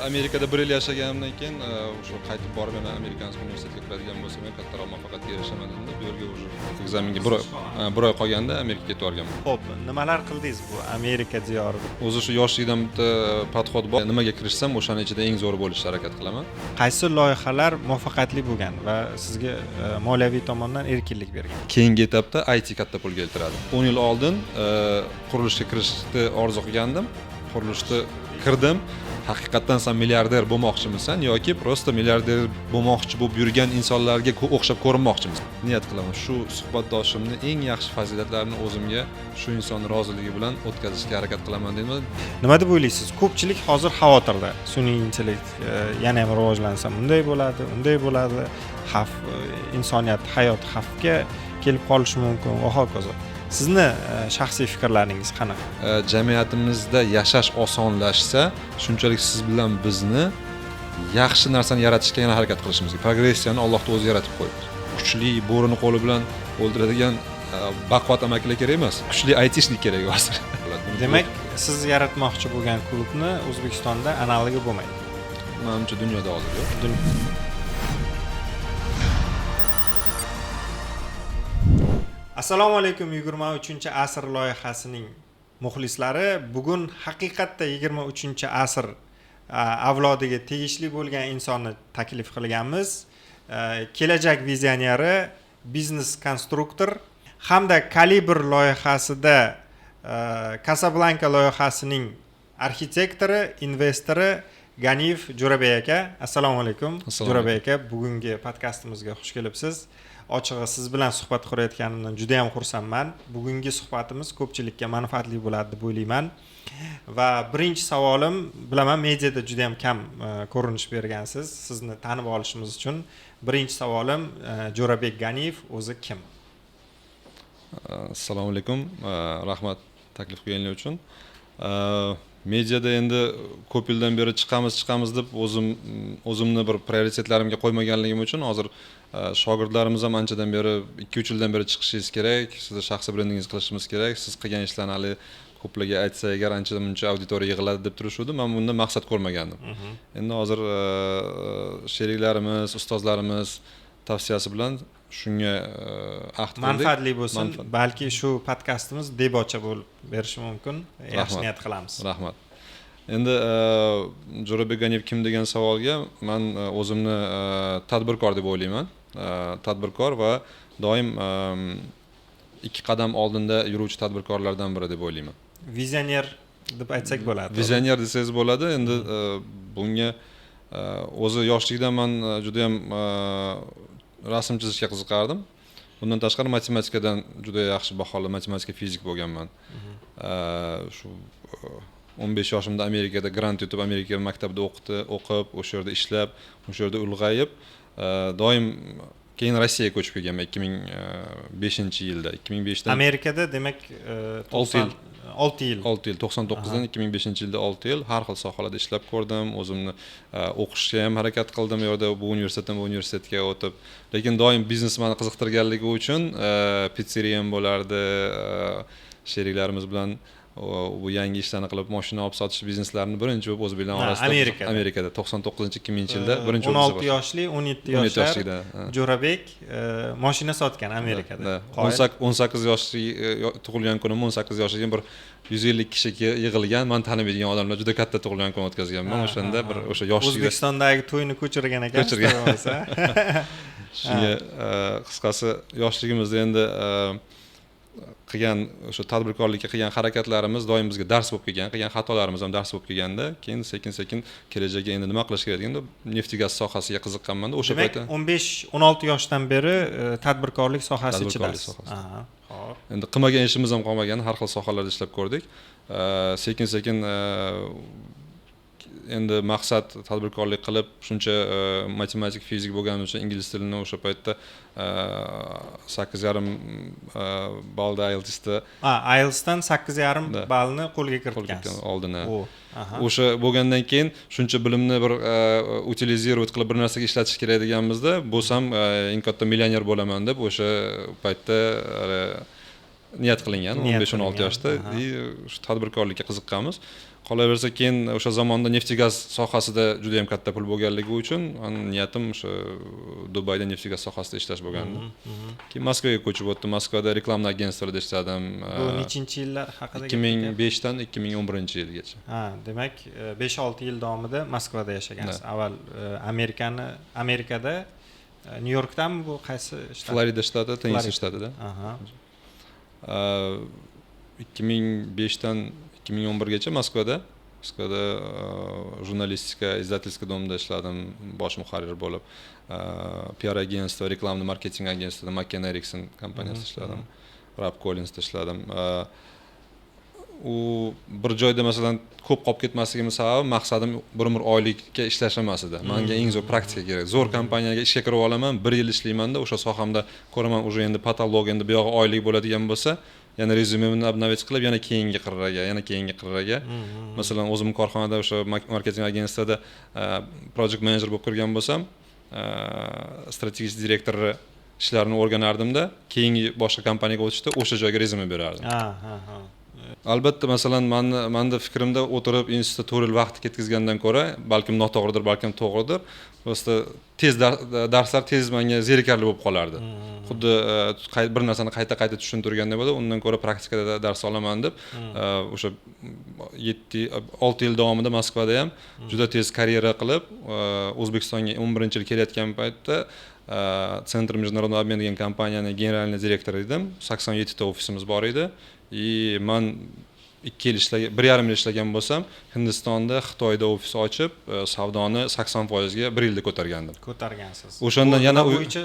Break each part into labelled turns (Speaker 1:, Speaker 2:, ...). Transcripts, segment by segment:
Speaker 1: Amerikada 1 yil yashaganimdan keyin o'sha qaytib borib yana Amerikanskiy universitetga kiradigan bo'lsam ham kattaroq muvaffaqiyatga erishaman dedim. Bu yerga o'sha ekzaminga bir oy qolganda Amerikaga ketib borganman.
Speaker 2: Xo'p, nimalar qildingiz bu Amerika diyorida?
Speaker 1: O'zi shu yoshlikdan bitta podxod bor. Nimaga kirishsam, o'shaning ichida eng zo'ri bo'lishga harakat qilaman.
Speaker 2: Qaysi loyihalar muvaffaqiyatli bo'lgan va sizga moliyaviy tomondan erkinlik bergan?
Speaker 1: Keyingi etapda IT katta pul keltiradi. 10 yil oldin qurilishga kirishni orzu qilgandim. Qurilishga kirdim. Haqiqatan sen milliarder bo'lmoqchimisan yoki prosta milliarder bo'lmoqchi bo'lib yurgan insonlarga o'xshab ko'rinmoqchimisan? Niyat qilaman shu suhbatdoshimni eng yaxshi fazilatlarini o'zimga shu insonning roziligi bilan o'tkazishga harakat qilaman deyman.
Speaker 2: Nima deb o'ylaysiz? Ko'pchilik hozir xavotirda. Sun'iy intellekt yana ham rivojlansa bunday bo'ladi, unday bo'ladi. Xavf, insoniyat hayot xavfga kelib qolishi mumkin va hokazo. Sizni shaxsiy fikrlaringiz qanaqa?
Speaker 1: Jamiyatimizda yashash osonlashsa, shunchalik siz bilan bizni yaxshi narsani yaratishga yana harakat qilishimiz kerak. Progressiyani Allohning o'zi yaratib qo'ydi. Kuchli bo'rini qo'li bilan o'ldiradigan baquvvat amakilar kerak emas. Kuchli aytishlik kerak hozir.
Speaker 2: Demak, siz yaratmoqchi bo'lgan klubni O'zbekistonda analogi bo'lmaydi.
Speaker 1: Menimcha dunyoda hozir yo'q.
Speaker 2: Assalomu alaykum 23-asr loyihasining muxlislari. Bugun haqiqatda 23-asr avlodiga tegishli bo'lgan insonni taklif qilganmiz. Kelajak vizioneri, biznes konstruktor hamda Kalibr loyihasida Casablanca loyihasining arxitektori, investori Ganiyev Jo'rabek aka. Assalomu alaykum. Jo'rabek aka, bugungi podkastimizga xush kelibsiz. Ochig'i siz bilan suhbat qurayotganimdan juda ham xursandman. Bugungi suhbatimiz ko'pchilikka manfaatli bo'ladi deb o'ylayman. Va birinchi savolim, bilaman mediada juda ham kam ko'rinish bergansiz. Sizni tanib olishimiz uchun birinchi savolim, Jo'rabek Ganiyev o'zi kim?
Speaker 1: Assalomu alaykum. Rahmat taklif qilganingiz uchun. Mediada endi ko'p yildan beri chiqamiz deb o'zimni bir prioritetlarimga qo'ymaganligim uchun hozir shogirdlarimiz ham anchadan beri 2-3 yildan beri chiqishingiz kerak, sizni shaxsiy brendingiz qilishimiz kerak, siz qilgan ishlarni hali ko'plarga aytsa agar anchadan muncha auditoriya yig'iladi deb turishuvdi. Men bundan maqsad ko'rmagandim. Endi hozir sheriklarimiz, ustozlarimiz tavsiyasi bilan shunga ahd qildik.
Speaker 2: Manfaatli bo'lsin. Balki shu podkastimiz debocha bo'lib berishi mumkin. Yaxshi niyat qilamiz.
Speaker 1: Rahmat. Endi Jo'rabek Ganiyev kim degan savolga men o'zimni tadbirkor deb o'ylayman. Tadbirkor va doim 2 qadam oldinda yuruvchi tadbirkorlardan biri deb o'ylayman.
Speaker 2: Vizioner deb aytsak bo'ladi.
Speaker 1: Vizioner desangiz bo'ladi. Endi bunga o'zi yoshlikdan men juda ham rasm chizishga qiziqardim. Bundan tashqari matematikadan juda yaxshi baholar, matematika, fizik bo'lganman. Shu 15 yoshimda Amerikada grant yutib, Amerika maktabida o'qib, o'sha yerda ishlab, o'sha yerda ulg'ayib, doim keyin Rossiyaga ko'chib kelganman 2005-yilda. 2005dan
Speaker 2: Amerikada demak 6 yil.
Speaker 1: 99dan 2005-yilda 6 yil har xil sohalarda ishlab ko'rdim. O'zimni o'qishga ham harakat qildim. U yerda bu universitetdan bu universitetga o'tib, lekin doim biznesmeni qiziqtirganligi uchun pitseriyam bo'lardi. Sheriklarimiz bilan bu yangi ishlarni qilib, mashina olib sotish bizneslarini birinchi bo'lib o'zi bilan orasida Amerikada 99-2000-yilda birinchi
Speaker 2: 16 yoshli, 17 yoshli Jo'rabek mashina sotgan Amerikada.
Speaker 1: 18 yoshli tug'ilgan kunim, 18 yoshli bir 150 kishi yig'ilgan, men tanimaydigan odamlar juda katta tug'ilgan kun o'tkazganman. O'shanda bir o'sha yoshlikda
Speaker 2: O'zbekistondagi to'yni ko'chirgan ekansiz.
Speaker 1: Shunga qisqasi yoshligimizda endi qilgan o'sha tadbirkorlikka qilgan harakatlarimiz doim bizga dars bo'lib kelgan, qilgan xatolarimiz ham dars bo'lib kelganda, keyin sekin-sekin kelajakka endi nima qilish kerak deganda neft gaz sohasiga qiziqqanman-da o'sha paytda. 15-16
Speaker 2: yoshdan beri tadbirkorlik sohasi ichidasiz.
Speaker 1: Xo'p. Endi qilmagan ishimiz ham qolmagan, har xil sohalarda ishlab ko'rdik. Sekin-sekin endi maqsad tadbirkorlik qilib, shuncha matematik, fizik bo'lgani uchun ingliz tilini o'sha paytda 8,5 ballda IELTSda
Speaker 2: IELTSdan 8,5 ballni qo'lga kiritgansiz.
Speaker 1: Oldin. O'sha bo'lgandan keyin shuncha bilimni bir utilizировать qilib bir narsaga ishlatish kerak deganimizda, bo'lsam eng katta millioner bo'laman deb o'sha paytda niyat qilingan 15-16 yoshda shu tadbirkorlikka qiziqqanmiz. Qolaversa keyin o'sha zamonda neft gaz sohasida juda ham katta pul bo'lganligi uchun niyatim o'sha Dubayda neft gaz sohasida ishlash bo'lgandi. Keyin Moskvaga ko'chib o'tdim. Moskvada reklama agentsiyasida ishladim.
Speaker 2: Bu nechinchi yillar haqida?
Speaker 1: 2005 dan 2011-yilgacha.
Speaker 2: Demak 5-6 yil davomida Moskvada yashagansiz. Avval Amerikada Nyu-Yorkdami bu qaysi shtat?
Speaker 1: Florida shtati, Tennessi shtatida. 2005 dan 2011gacha Moskvada jurnalistika, izdательский domda ishladim, bosh muharrir bo'lib. PR agentство, reklamni marketing agentsiyasida McCann Erickson kompaniyasida ishladim. Rap Collinsda ishladim. U bir joyda masalan ko'p qolib ketmasligim sababi maqsadim bir umr oylikka ishlash emas edi. Menga eng zo'r praktika kerak. Zo'r kompaniyaga ishga kirib olaman, 1 yil ishlaymanda, o'sha sohamda ko'raman, уже endi patolog, endi bu yog'i oylik bo'ladigan bo'lsa, yana rezyumemni obnovить qilib, yana keyingi qirraga. Masalan, o'zim korxonada o'sha marketing agentsiyasida project manager bo'lib kirgan bo'lsam, strategik direktor ishlarini o'rganardim-da, keyingi boshqa kompaniyaga o'tishda o'sha joyga rezyume berardim. Albatta, masalan, menda fikrimda o'tirib institutda 4 yil vaqt ketkazgandan ko'ra, balkim noto'g'ridir, balkim to'g'ridir, просто tez darslar tez menga zerikarli bo'lib qolardi. Xuddi bir narsani qayta tushuntirganda bo'ladi, undan ko'ra praktikada dars olaman deb, o'sha 6 yil davomida Moskvada ham juda tez karyera qilib, O'zbekistonga 11-yil kelayotgan paytda Центр международного обмена degan kompaniyaning generalniy direktori edim. 87 ta ofisimiz bor edi. Men 1,5 yil ishlagan bo'lsam, Hindistonda, Xitoyda ofis ochib, savdoni 80% ga 1 yilda
Speaker 2: ko'targansiz.
Speaker 1: O'shandan yana
Speaker 2: bo'yicha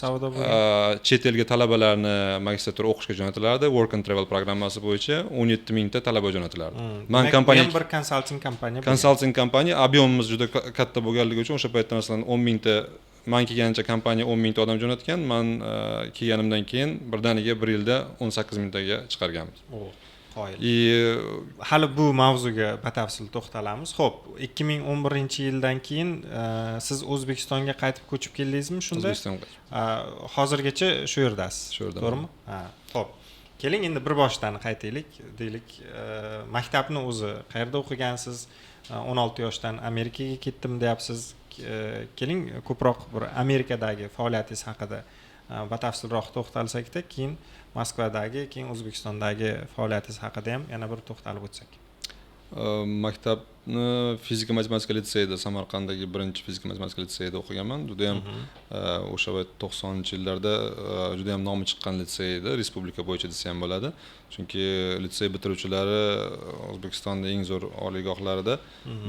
Speaker 2: savdo bo'lgan.
Speaker 1: Chet elga talabalarni magistratura o'qishga jo'natilardi. Work and Travel programmasi bo'yicha 17 mingta talaba jo'natilardi. Men kompaniya
Speaker 2: bir
Speaker 1: konsalting kompaniya, ob'yomimiz juda katta bo'lganligi uchun o'sha paytda masalan 10 mingta, men kelgancha kompaniya 10 mingta odam jo'natgan. Men kelganimdan keyin birdaniga 1 yilda 18 mingtaga chiqarganmiz.
Speaker 2: Hali bu mavzuga batafsil to'xtalamiz. Xo'p, 2011-yildan keyin siz O'zbekistonga qaytib ko'chib keldingizmi shunda?
Speaker 1: O'zbekistonga.
Speaker 2: Hozirgacha shu yerdasiz. To'g'rimi? Xo'p. Keling endi bir boshdan qaytaylik. Deylik, maktabni o'zi qayerda o'qigansiz? 16 yoshdan Amerikaga ketdim deyapsiz. Keling ko'proq bir Amerikadagi faoliyatingiz haqida batafsilroq to'xtalsak-da, keyin Moskvadagi, keyin O'zbekistondagi faoliyatingiz haqida ham yana bir to'xtalib o'tsak.
Speaker 1: Maktabni fizika matematika litseyida, Samarqanddagi birinchi fizika matematika litseyida o'qiganman. Juda ham o'sha 90-yillarda juda ham nomi chiqqan litsey edi, respublika bo'yicha desa ham bo'ladi. Chunki litsey bitiruvchilari O'zbekistonda eng zo'r oliygohlarida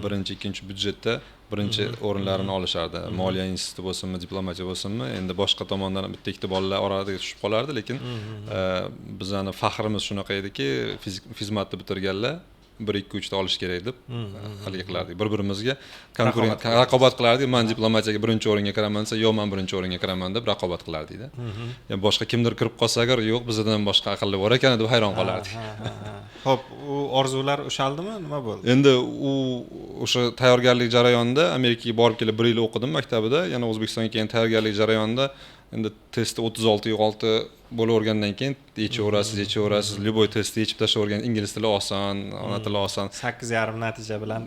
Speaker 1: birinchi, ikkinchi budjetda birinchi o'rinlarini olishardi. Moliya instituti bo'lsinmi, diplomatiya bo'lsinmi, endi boshqa tomondan bitta-ikkita bolalar orasiga tushib qolardi, lekin bizning faxrimiz shunaqa ediki, fizmatni bitirganlar 1-2-3 ta olish kerak deb haligi qilardik. Bir-birimizga raqobat qilardik. Men diplomatiyaga birinchi o'ringa kiraman desa, yo'q, men birinchi o'ringa kiraman deb raqobat qilardik-da. Yani boshqa kimdir kirib qolsa agar, yo'q, bizdan boshqa aqlli bor ekan deb hayron qolardik.
Speaker 2: Xo'p, u orzular ushaldimi? Nima bo'ldi?
Speaker 1: Endi u o'sha tayyorgarlik jarayonida Amerikaga borib kelib 1 yil o'qidim maktabida, yana O'zbekistonga kelgan tayyorgarlik jarayonida endi testda 36-6 bo'lavergandan keyin yechaverasiz, любой testni yechib tashlavergan, ingliz tili oson, ona tili oson.
Speaker 2: 8,5 natija bilan.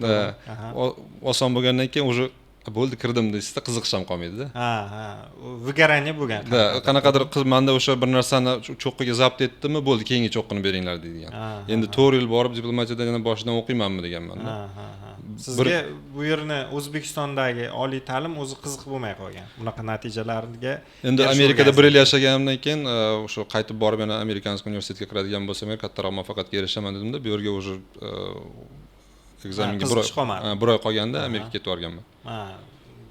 Speaker 1: Oson bo'lgandan keyin уже bo'ldi, kirdim desda qiziqish ham qolmaydi-da.
Speaker 2: Выгорание bo'lgan.
Speaker 1: Qanaqadir menda o'sha bir narsani cho'qqiga zabt etdimi, bo'ldi, keyingi cho'qqini beringlar deydigan. Endi 4 yil borib diplomatiyadan yana boshidan o'qiymanmi deganman-da.
Speaker 2: Sizga bu yerni O'zbekistondagi oliy ta'lim o'zi qiziq bo'lmay qolgan. Bunaqa natijalarga
Speaker 1: endi Amerikada 1 yil yashaganimdan keyin o'sha qaytib borib yana Amerikanskiy universitetga kiradigan bo'lsam, kattaroq muvaffaqiyatga erishaman dedimda, bu yerga o'sha ekzamenga 1 oy qolganda Amerikaga ketib borganman.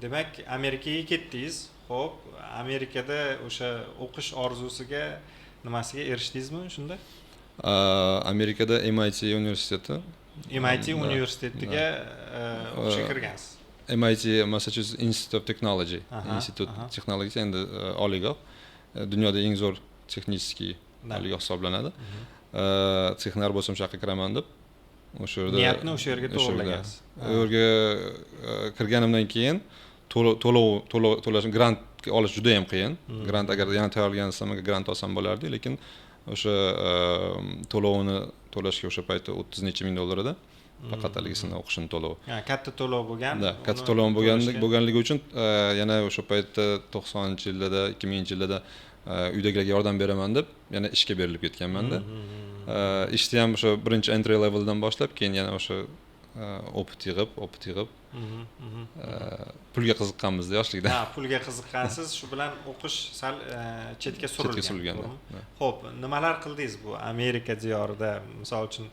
Speaker 2: Demak, Amerikaga ketdingiz. Xo'p, Amerikada o'sha o'qish orzusiga nimasiga erishdingizmi shunda?
Speaker 1: Amerikada MIT universiteti.
Speaker 2: MIT universitetiga o'qishga kirgansiz.
Speaker 1: MIT, Massachusetts Institute of Technology. Institut texnologiya endi oliygoh. Dunyoda eng zo'r texnik oliygoh hisoblanadi. Texnar bo'lsam shu yoqqa kiraman deb o'sha yerda
Speaker 2: niyatni o'sha yerga to'g'rilagansiz.
Speaker 1: U yerga kirganimdan keyin to'lash grant olish juda ham qiyin. Grant agar yana tayyorlansam grant olsam bo'lardi, lekin o'sha to'lovini to'lashga o'sha paytda 30 necha ming dollar edi. Faqat haligisini o'qishini to'lovi.
Speaker 2: Katta to'lov bo'lgan.
Speaker 1: Katta to'lov bo'lganligi uchun yana o'sha paytda 90-yillarda, 2000-yillarda uydagilarga yordam beraman deb yana ishga berilib ketganman-da. Ishni ham o'sha birinchi entry leveldan boshlab, keyin yana o'sha opit yig'ib pulga qiziqqanmiz yoshlikda.
Speaker 2: Pulga qiziqqansiz, shu bilan o'qish sal chetga surilgan. Xo'p, nimalar qildingiz bu Amerika diyorida? Misol uchun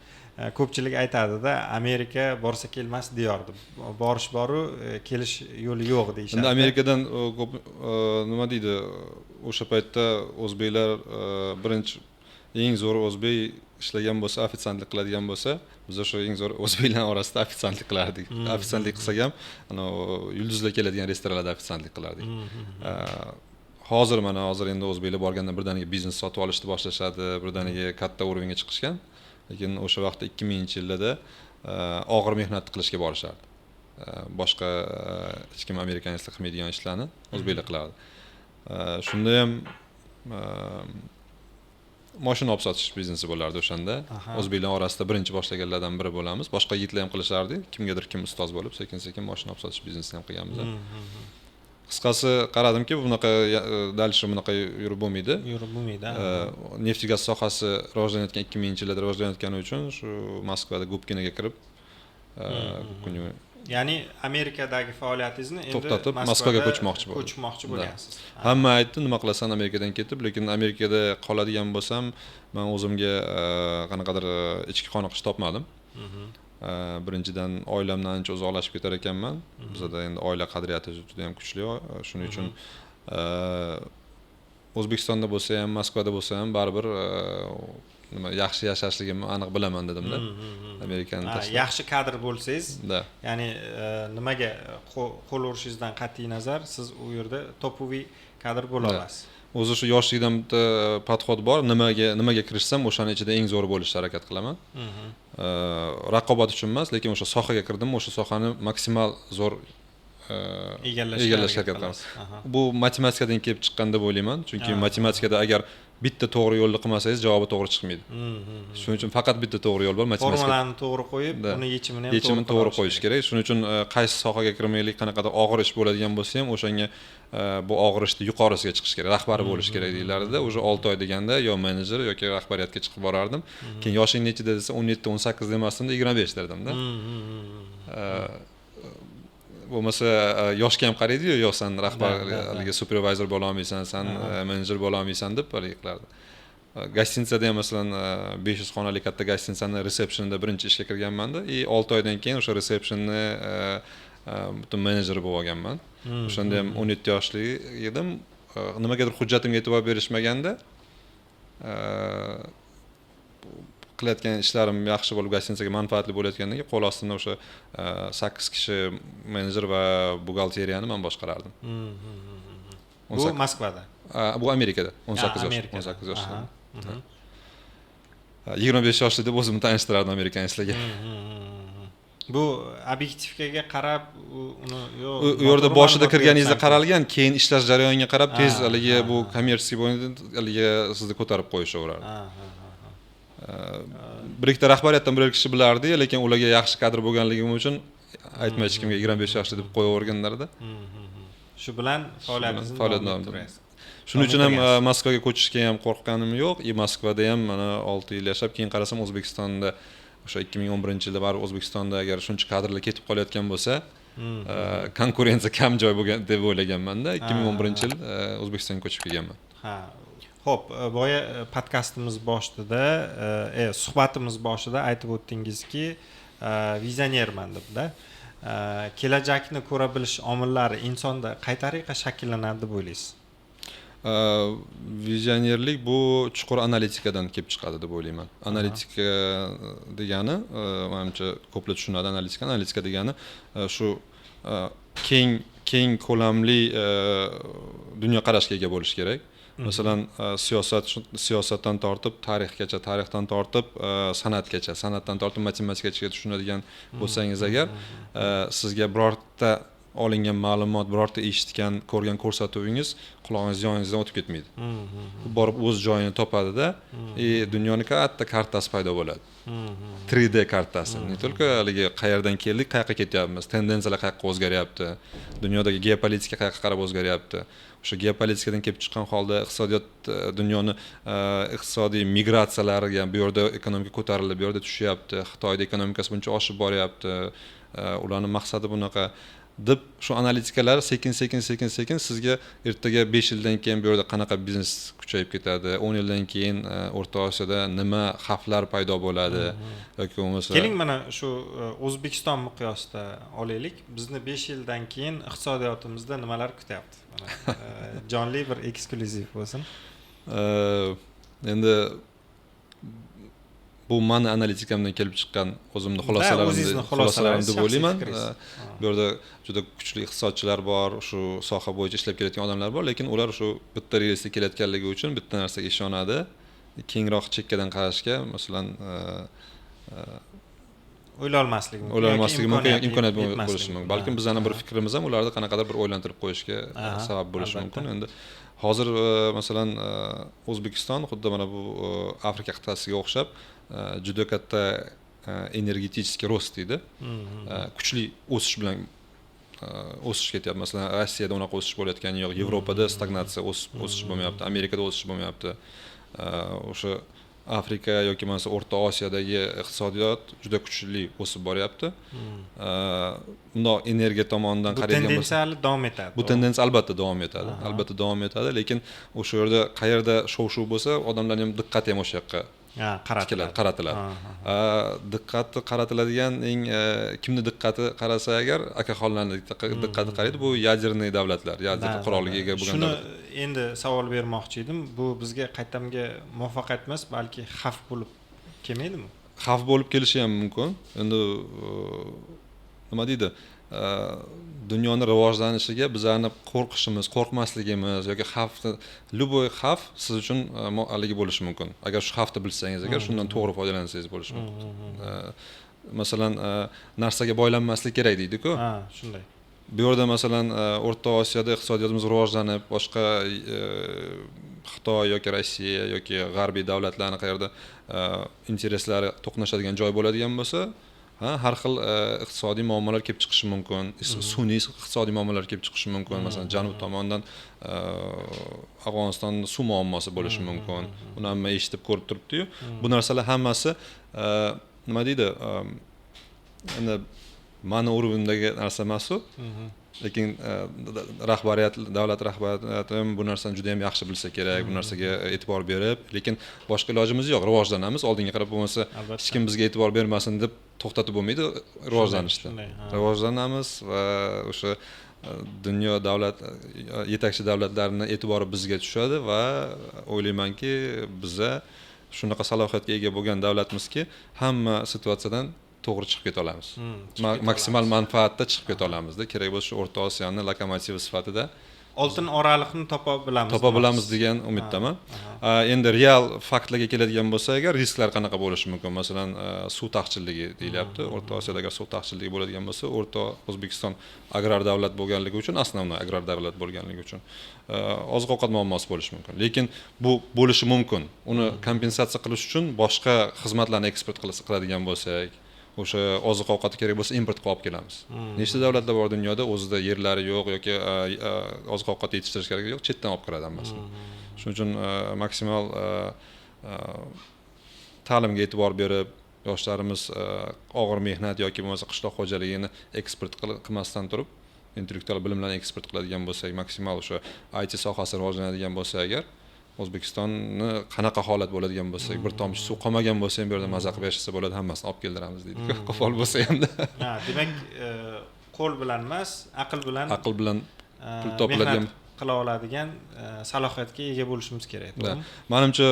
Speaker 2: ko'pchilik aytadi-da, Amerika borsa kelmas diyor deb. Borish boru, kelish yo'li yo'q deyishadi.
Speaker 1: Endi Amerikadan ko'p nima deydi? O'sha paytda o'zbeklar birinchi eng zo'r o'zbek ishlagan bo'lsa, ofitsiantlik qiladigan bo'lsa, biz o'sha eng zo'r o'zbeklar orasida ofitsiantlik qilardik. Ofitsiantlik qilsak ham, yulduzlar keladigan restoranlarda ofitsiantlik qilardik. Hozir endi o'zbeklar borganda birdaniga biznes sotib olishni boshlashadi, birdaniga katta urovga chiqishgan. Lekin o'sha vaqtda 2000-yillarda og'ir mehnat qilishga borishardi. Boshqa hech kim amerikanlar qilmaydigan ishlarni o'zbeklar qilardi. Shunda ham mashina olib sotish biznesi bo'lardi o'shanda. O'zbeklar orasida birinchi boshlaganlardan biri bo'lamiz. Boshqa yigitlar ham qilishardi. Kimgadir kim ustoz bo'lib, sekin-sekin mashina olib sotish biznesini ham qilganmiz. Qisqasi qaradimki, bunaqa dalishi bunaqa yurib bo'lmaydi. Neft gaz sohasi rivojlanayotgan 2000-yillarda rivojlanayotgani uchun shu Moskvada Gubkinaga kirib
Speaker 2: ya'ni Amerikadagi faoliyatingizni endi
Speaker 1: to'xtatib Moskvaga ko'chmoqchi
Speaker 2: bo'lgansiz.
Speaker 1: Hamma aytdi, nima qilasan Amerikadan ketib, lekin Amerikada qoladigan bo'lsam, men o'zimga qanaqadir ichki qoniqish topmadim. Birinchidan oilamdan ancha uzoqlashib ketar ekanman. Bizda endi oila qadriyati juda ham kuchli. Shuning uchun O'zbekistonda bo'lsa ham, Moskvada bo'lsa ham baribir nima yaxshi yashashligimni aniq bilaman dedim-da. Amerikani tashlab.
Speaker 2: Yaxshi kadr bo'lsangiz, ya'ni nimaga qo'l urishingizdan qat'iy nazar, siz u yerda topoviy kadr bo'la olasiz.
Speaker 1: O'zi shu yoshlikdan bitta podxod bor, nimaga kirishsam o'shaning ichida eng zo'r bo'lishga harakat qilaman. Raqobat uchun emas, lekin o'sha sohaga kirdim, o'sha sohani maksimal zo'r egallashga harakat qilaman. Bu matematikadan kelib chiqqan deb o'ylayman, chunki matematikada agar bitta to'g'ri yo'lni qilmasangiz javobi to'g'ri chiqmaydi. Shuning uchun faqat bitta to'g'ri yo'l bor, matematika.
Speaker 2: Formulani to'g'ri qo'yib, uni yechimini
Speaker 1: to'g'ri qo'yish kerak. Shuning uchun qaysi sohaga kirmaylik, qanaqadir og'ir ish bo'ladigan bo'lsa ham, o'shanga bu og'ir ishni yuqorisiga chiqish kerak, rahbari bo'lish kerak deyiladi-da. O'sha 6 oy deganda yo menejer yoki rahbariyatga chiqib borardim. Keyin yoshing nechida desa 17-18 demasdim, 25 derdim-da. Bo'lmasa yoshga ham qaraydi-yu, yo'q sen rahbarligiga supervisor bo'la olmaysan, sen menejer bo'la olmaysan deb qilardi. Gostinitsada ham masalan 500 xonali katta gostinitsani resepsiyonida birinchi ishga kirganman-da, 6 oydan keyin o'sha resepsiyonni butun menejeri bo'lib olganman. O'shanda ham 17 yoshli edim. Nimagadir hujjatimga e'tibor berishmaganda qilayotgan ishlarim yaxshi bo'lib, gostinitsaga manfaatli bo'layotgandan keyin qo'l ostimda o'sha 8 kishi menejer va buxgalteriyani men boshqarardim.
Speaker 2: Bu Moskvada.
Speaker 1: Bu Amerikada 18 yoshda. 25 yoshli deb o'zimni tanishtirardim amerikanlarga.
Speaker 2: Bu obyektivga qarab uni
Speaker 1: u yerda boshida kirganingizda qaralgan, keyin ishlash jarayoniga qarab tez haligi bu kommersiya bo'yicha haligi sizni ko'tarib qo'yishaveradi. Bir ikkita rahbariyatdan bir kishi bilardi, lekin ularga yaxshi kadr bo'lganligim uchun aytmay hech kimga 25 yoshli deb qo'yaverganlarda.
Speaker 2: Shu bilan faoliyatingizni davom ettirasiz.
Speaker 1: Shuning uchun ham Moskvaga ko'chishga ham qo'rqqanim yo'q. Moskvada ham mana 6 yil yashab, keyin qarasam O'zbekistonda o'sha 2011-yilda baribir O'zbekistonda agar shuncha kadrlar ketib qolayotgan bo'lsa, konkurensiya kam joy bo'lgan deb o'ylaganman-da. 2011-yil O'zbekistonga ko'chib kelganman.
Speaker 2: Xo'p, boya podkastimiz boshida, suhbatimiz boshida aytib o'tdingizki, vizionerman deb-da. Kelajakni ko'ra bilish omillari insonda qay tariqa shakllanadi deb o'ylaysiz?
Speaker 1: Vizionerlik bu chuqur analitikadan kelib chiqadi deb o'ylayman. Analitika degani, menimcha ko'plar tushunadi analitika degani shu keng ko'lamli dunyo qarashga ega bo'lish kerak. Masalan, siyosatdan tortib tarixgacha, tarixdan tortib san'atgacha, san'atdan tortib matematikaga tushunadigan bo'lsangiz agar, sizga birorta olingan ma'lumot, birorta eshitgan, ko'rgan ko'rsatuvingiz qulog'ingiz yoningizdan o'tib ketmaydi. Borib o'z joyini topadida, dunyoni katta kartasi paydo bo'ladi. 3D kartasi. Ne только haligi qayerdan keldik, qayoqqa ketyapmiz, tendensiyalar qayoqqa o'zgaryapti, dunyodagi geopolitika qayoqqa qarab o'zgaryapti. O'sha geopolitikadan kelib chiqqan holda iqtisodiyot, dunyoni iqtisodiy migratsiyalari, ya'ni bu yerda ekonomika ko'tarilib, bu yerda tushyapti, Xitoyda ekonomikasi buncha oshib boryapti, ularning maqsadi bunaqa deb shu analitikalar sekin sizga ertaga 5 yildan keyin bu yerda qanaqa biznes kuchayib ketadi, 10 yildan keyin O'rta Osiyoda nima xavflar paydo bo'ladi yoki bo'lmasa
Speaker 2: keling mana shu O'zbekiston miqyosida olaylik. Bizni 5 yildan keyin iqtisodiyotimizda nimalar kutyapti? Mana jonli bir eksklyuziv bo'lsin.
Speaker 1: Endi bu mani analitikamdan kelib chiqqan o'zimni xulosalarim deb o'ylayman. Bu yerda juda kuchli iqtisodchilar bor, shu soha bo'yicha ishlab kelayotgan odamlar bor, lekin ular shu bitta relsga kelayotganligi uchun bitta narsaga ishonadi. Kengroq chekkadan qarashga, masalan,
Speaker 2: o'ylaolmasligi
Speaker 1: mumkin, imkoniyat bo'lishi mumkin. Balkim bizning bir fikrimiz ham ularni qanaqadir bir o'ylantirib qo'yishga sabab bo'lishi mumkin. Endi hozir masalan O'zbekiston xuddi mana bu Afrika qit'asiga o'xshab juda katta energetik rost deydi. Kuchli o'sish bilan o'sish ketyapti. Masalan, Rossiyada unaqa o'sish bo'layotgani yo'q, Yevropada stagnatsiya, o'sish bo'lmayapti, Amerikada o'sish bo'lmayapti. O'sha Afrika yoki masalan O'rta Osiyodagi iqtisodiyot juda kuchli o'sib boryapti. Bundoq energiya tomonidan qaraydigan bo'lsak,
Speaker 2: bu tendensiya davom etadi.
Speaker 1: Bu tendensiya albatta davom etadi. Albatta davom etadi, lekin o'sha yerda qayerda shov-shuv bo'lsa, odamlarning ham diqqati ham o'sha yoqqa qaratiladi. Diqqati qaratiladigan kimni diqqati qarasa agar akaxonlarning diqqati qaraydi, bu ядерный davlatlar, ядерный qurolga ega bo'lgan davlatlar.
Speaker 2: Shuni endi savol bermoqchi edim. Bu bizga qaytamga muvaffaqiyat emas, balki xavf bo'lib kelmaydimi?
Speaker 1: Xavf bo'lib kelishi ham mumkin. Endi nima deydi? Dunyoning rivojlanishiga bizlarni qo'rqishimiz, qo'rqmasligimiz yoki xavfni, любой xavf siz uchun haligi bo'lishi mumkin. Agar shu xavfni bilsangiz, agar shundan to'g'ri foydalansangiz bo'lishi mumkin. Masalan, narsaga boylanmaslik kerak deydi-ku.
Speaker 2: Shunday.
Speaker 1: Bu yerda masalan O'rta Osiyoda iqtisodiyotimiz rivojlanib, boshqa Xitoy yoki Rossiya yoki g'arbiy davlatlarning qayerda intereslari to'qnashadigan joy bo'ladigan bo'lsa, har xil iqtisodiy muammolar kelib chiqishi mumkin. Sun'iy iqtisodiy muammolar kelib chiqishi mumkin. Masalan, janub tomonidan Afg'onistonda suv muammosi bo'lishi mumkin. Buni hamma eshitib ko'rib turibdi-yu. Bu narsalar hammasi nima deydi? Endi ma'no o'rnidagi narsa emas-ku. Lekin rahbariyat, davlat rahbariyati ham bu narsani juda ham yaxshi bilsa kerak, bu narsaga e'tibor berib, lekin boshqa ilojimiz yo'q, rivojlanamiz, oldinga qarab bo'lmasa hech kim bizga e'tibor bermasin deb to'xtatib bo'lmaydi rivojlanishda. Rivojlanamiz va o'sha dunyo davlat yetakchi davlatlarning e'tibori bizga tushadi va o'ylaymanki, biza shunaqa salohiyatga ega bo'lgan davlatmizki, hamma situatsiyadan to'g'ri chiqib keta olamiz. Maksimal manfaatda chiqib keta olamizda. Kerak bo'lsa shu O'rta Osiyoning lokomotivi sifatida
Speaker 2: oltin oraliqni topa bilamiz
Speaker 1: degan umiddaman. Endi real faktlarga keladigan bo'lsa, agar risklar qanaqa bo'lishi mumkin? Masalan, suv taqchilligi deyilyapti. O'rta Osiyoda agar suv taqchilligi bo'ladigan bo'lsa, O'zbekiston agrar davlat bo'lganligi uchun, основной agrar davlat bo'lganligi uchun oziq-ovqat muammosi bo'lishi mumkin. Lekin bu bo'lishi mumkin. Uni kompensatsiya qilish uchun boshqa xizmatlarni eksport qiladigan bo'lsak, o'sha oziq-ovqat kerak bo'lsa import qilib olib kelamiz. Nechta davlatlar bor dunyoda o'zida yerlari yo'q yoki oziq-ovqat yetishtirish kerak yo'q, chetdan olib kiradi hammasi. Shuning uchun maksimal ta'limga e'tibor berib, yoshlarimiz og'ir mehnat yoki bo'lmasa qishloq xo'jaligini eksport qilmasdan turib, intellektual bilimlarni eksport qiladigan bo'lsak, maksimal o'sha IT sohasi rivojlanadigan bo'lsa agar, O'zbekistonni qanaqa holat bo'ladigan bo'lsa, bir tomchi suv qolmagan bo'lsa ham bu yerda maza qilib yashasa bo'ladi, hammasini olib keldiramiz deydi-ku. Qo'pol bo'lsa ham-da.
Speaker 2: Demak, qo'l bilan emas, aql bilan
Speaker 1: pul topiladigan
Speaker 2: qila oladigan salohiyatga ega bo'lishimiz kerak.
Speaker 1: Menimcha,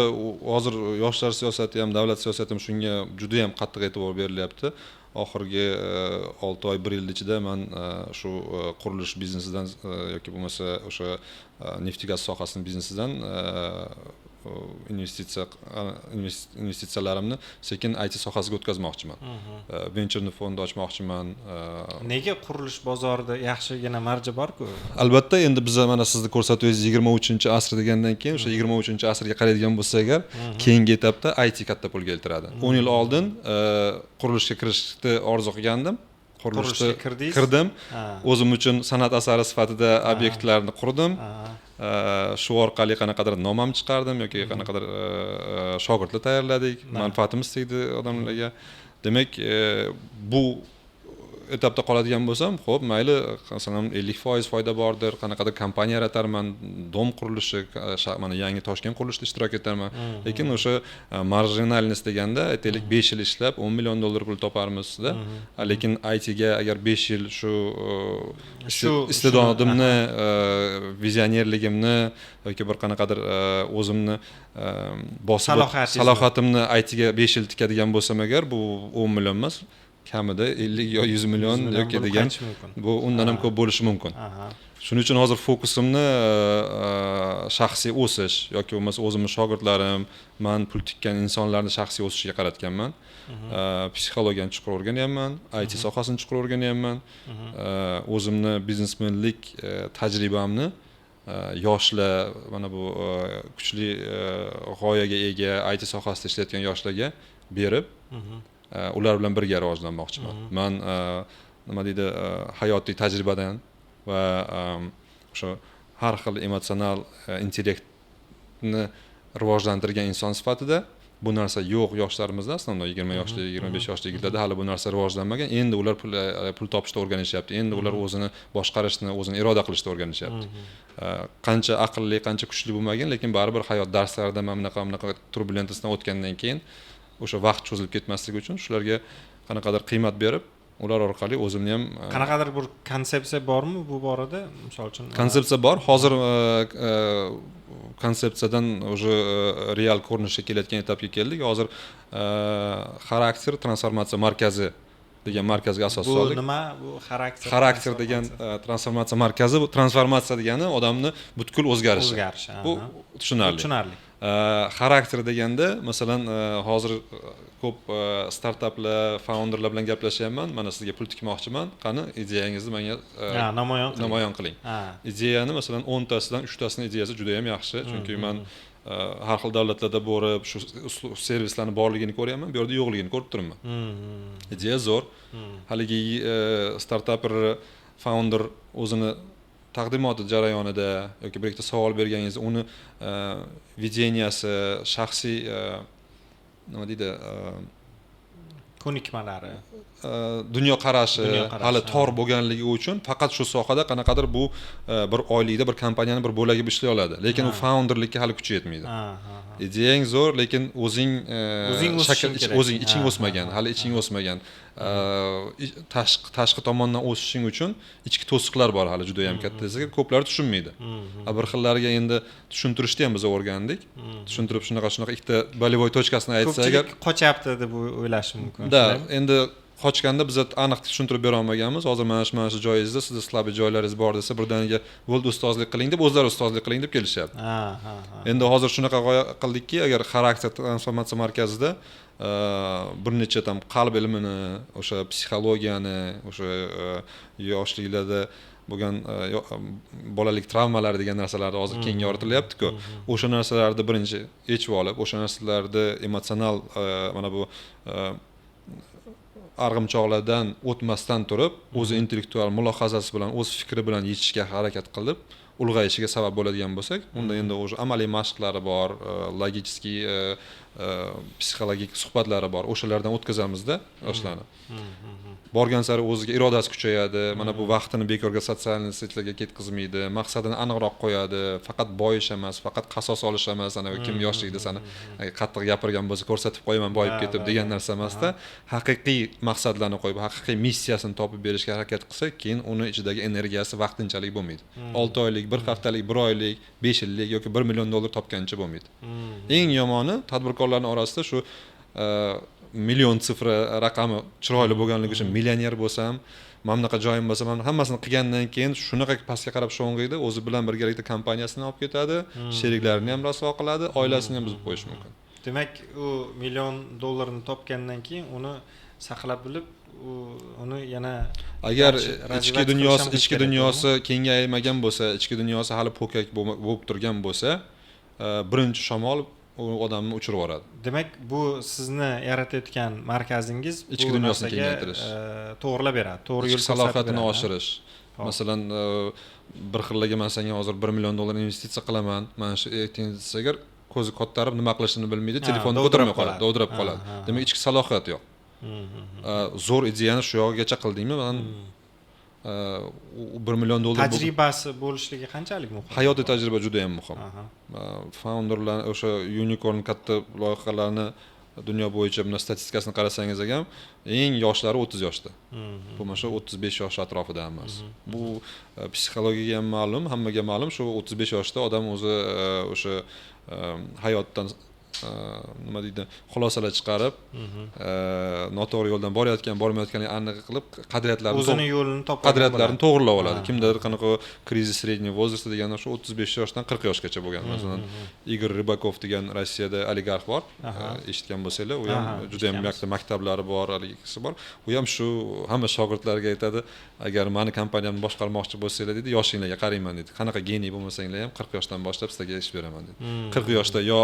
Speaker 1: hozir yoshlar siyosati ham, davlat siyosati ham shunga juda ham qattiq e'tibor berilyapti. Oxirgi 6 oy, 1 yil ichida men shu qurilish biznesidan yoki bo'lmasa o'sha neft-gaz sohasining biznesidan investitsiyalarimni sekin IT sohasiga o'tkazmoqchiman. Venture fond ochmoqchiman.
Speaker 2: Nega qurilish bozorida yaxshigina marja bor-ku?
Speaker 1: Albatta, endi biz mana sizni ko'rsatuvingiz 23-asr degandan keyin o'sha 23-asrga qaraydigan bo'lsak agar, keyingi etapda IT katta pul keltiradi. 10 yil oldin qurilishga kirishni orzu qilgandim. Qurilishga kirdim. O'zim uchun san'at asari sifatida obyektlarni qurdim. Shu orqali qanaqadir nomam chiqardim yoki qanaqadir shogirdlar tayyorladik. Manfaatimiz tegdi odamlarga. Demak, bu etapda qoladigan bo'lsam, xo'p, mayli, masalan 50% foyda bordir, qanaqadir kompaniya yaratarman, dom qurilishi, mana yangi Toshkent qurilishida ishtirok etarman. Lekin o'sha marjinalность deganda, aytaylik 5 yil ishlab $10 million pul toparmizda. Lekin IT ga agar 5 yil shu istedodimni, vizionerligimni yoki bir qanaqadir o'zimni bosib salohiyatimni IT ga 5 yil tikadigan bo'lsam agar, bu 10 million emas, kamida 50 yo 100 million yoki degan, bu undan ham ko'p bo'lishi mumkin. Shuning uchun hozir fokusimni shaxsiy o'sish yoki bo'lmasa o'zimning shogirdlarim, men pul tikkan insonlarning shaxsiy o'sishiga qaratganman. Psixologiyani chuqur o'rganyapman, IT sohasini chuqur o'rganyapman. O'zimni biznesmenlik tajribamni yoshlar, mana bu kuchli g'oyaga ega IT sohasida ishlayotgan yoshlarga berib, ular bilan birga rivojlanmoqchiman. Men nima deydi, hayotiy tajribadan va o'sha har xil emotsional intellektni rivojlantirgan inson sifatida bu narsa yo'q yoshlarimizda, aslında 20 yoshli, 25 yoshli yigitlarda hali bu narsa rivojlanmagan. Endi ular pul topishni o'rganishyapti. Endi ular o'zini boshqarishni, o'zini iroda qilishni o'rganishyapti. Qancha aqlli, qancha kuchli bo'lmagan, lekin baribir hayot darslarida mana bunaqa turbulentasidan o'tgandan keyin o'sha vaqt cho'zilib ketmasligi uchun shularga qanaqadir qiymat berib, ular orqali o'zimni ham
Speaker 2: qanaqadir bir konsepsiya bormi bu borada? Misol uchun
Speaker 1: konsepsiya bor. Hozir konsepsiyadan уже real ko'rinishga kelayotgan etapga keldik. Hozir xarakter transformatsiya markazi degan markazga asos soldik.
Speaker 2: Bu nima? Bu
Speaker 1: xarakter degan transformatsiya markazi, bu transformatsiya degani odamni butkul o'zgarishi. Bu tushunarli. Xarakter deganda, masalan, hozir ko'p startaplar, founderlar bilan gaplashyapman. Mana sizga pul tikmoqchiman. Qani, ideyangizni menga namoyon qiling. Ideyani masalan 10 tasidan 3 tasini ideyasi juda ham yaxshi, chunki men har xil davlatlarda borib, shu servislarning borligini ko'ryapman, bu yerda yo'qligini ko'rib turibman. Ideya zo'r. Haligi startapper founder o'zini taqdimoti jarayonida yoki bir ikkita savol berganingiz, uni videniyasi, shaxsiy nima deydi,
Speaker 2: ko'nikmalari,
Speaker 1: dunyo qarashi hali tor bo'lganligi uchun faqat shu sohada qanaqadir bu bir oylikda bir kompaniyani bir bo'lagi ishlay oladi, lekin u founderlikka hali kuchi yetmaydi. Ideyang zo'r, lekin o'zing iching o'smagan, hali iching o'smagan. Tashqi tomondan o'sishing uchun ichki to'siqlar bor hali juda ham katta. Ko'plar tushunmaydi. Bir xillariga endi tushuntirishni ham biz o'rgandik. Tushuntirib shunaqa ikkita bolevой tochkasini aytsa agar
Speaker 2: qochyapti deb o'ylash mumkin.
Speaker 1: Da, endi qochganda biz aniq tushuntirib bera olmaganmiz. Hozir mana shu joyingizda sizning slabiy joylaringiz bor desa, birdaniga bo'ldi ustozlik qiling deb, o'zlari ustozlik qiling deb kelishyapti. Endi hozir shunaqa g'oya qildikki, agar xarakter transformatsiya markazida bir necha tam qalb ilmini, o'sha psixologiyani, o'sha yoshliklarda bo'lgan bolalik travmalari degan narsalarni hozir keng yoritilyapti-ku. O'sha narsalarni birinchi yechib olib, o'sha narsalarni emotsional mana bu arg'imchoqlardan o'tmasdan turib, o'zi intellektual mulohazasi bilan, o'z fikri bilan yechishga harakat qilib, ulg'ayishiga sabab bo'ladigan bo'lsak, unda endi o'sha amaliy mashqlari bor, logiskiy, psixologik suhbatlari bor. O'shalardan o'tkazamizda yoshlarni. Borgan sari o'ziga irodasi kuchayadi. Mana bu vaqtini bekorga sotsial sitlarga ketkazmaydi. Maqsadini aniqroq qo'yadi. Faqat boyish emas, faqat qasos olish emas, ana kim yoshligida seni qattiq gapirgan bo'lsa ko'rsatib qo'yaman boyib ketib degan narsa emasda, haqiqiy maqsadlarni qo'yib, haqiqiy missiyasini topib berishga harakat qilsa, keyin uni ichidagi energiyasi vaqtinchalik bo'lmaydi. 6 oylik, 1 haftalik, 1 oylik, 5 yillik yoki $1 million topgancha bo'lmaydi. Eng yomoni tadbirkorlarning orasida shu million sifri raqami chiroyli bo'lganligi uchun millioner bo'lsam, mana bunaqa joyim bo'lsa, mana hammasini qilgandan keyin shunaqa pastga qarab sho'ng'iydi, o'zi bilan birgalikda kompaniyasini olib ketadi, sheriklarini ham rasvo qiladi, oilasini ham buzib qo'yishi mumkin.
Speaker 2: Demak, u million dollarni topgandan keyin uni saqlab bilib, uni yana
Speaker 1: agar ichki dunyosi kengaymagan bo'lsa, ichki dunyosi hali po'kak bo'lib turgan bo'lsa, birinchi shamol u odamni uchirib yuboradi.
Speaker 2: Demak, bu sizni yaratayotgan markazingiz
Speaker 1: ichki dunyosini kengaytirish,
Speaker 2: to'g'rilab beradi, to'g'ri yo'l
Speaker 1: salohiyatini oshirish. Masalan, bir xillaga men senga hozir 1 million dollar investitsiya qilaman, mana shu investitsiyaga ko'zi qottarib nima qilishini bilmaydi, telefonni ko'tarmay qoladi, dovdirab qoladi. Demak, ichki salohiyat yo'q. Zo'r ideyani shu yog'igacha qildingmi? Men 1 million dollar
Speaker 2: tajribasi bo'lishligi qanchalik muhim?
Speaker 1: Hayotiy tajriba juda ham muhim. Founderlar o'sha unicorn katta loyihalarni dunyo bo'yicha buni statistikasini qarasangiz ham eng yoshlari 30 yoshda. Bu mana shu 35 yosh atrofida emas. Bu psixologiyaga ham ma'lum, hammaga ma'lum, shu 35 yoshda odam o'zi o'sha hayotdan nima deydi, xulosalar chiqarib, noto'g'ri yo'ldan bormayotganini aniq qilib,
Speaker 2: o'zini yo'lini topib,
Speaker 1: qadriyatlarini to'g'rilab oladi. Kimdir qanaqa krizis sredniy возраста deganda shu 35 yoshdan 40 yoshgacha bo'lgan. Masalan, Igor Rybakov degan Rossiyada oligarx bor. Eshitgan bo'lsanglar, u ham juda ham maktablari bor, haligisi bor. U ham shu hamma shogirdlariga aytadi, agar meni kompaniyamni boshqarmoqchi bo'lsanglar dedi, yoshinglarga qarayman dedi. Qanaqa geniy bo'lmasanglar ham 40 yoshdan boshlab sizlarga ish beraman dedi. 40 yoshda yo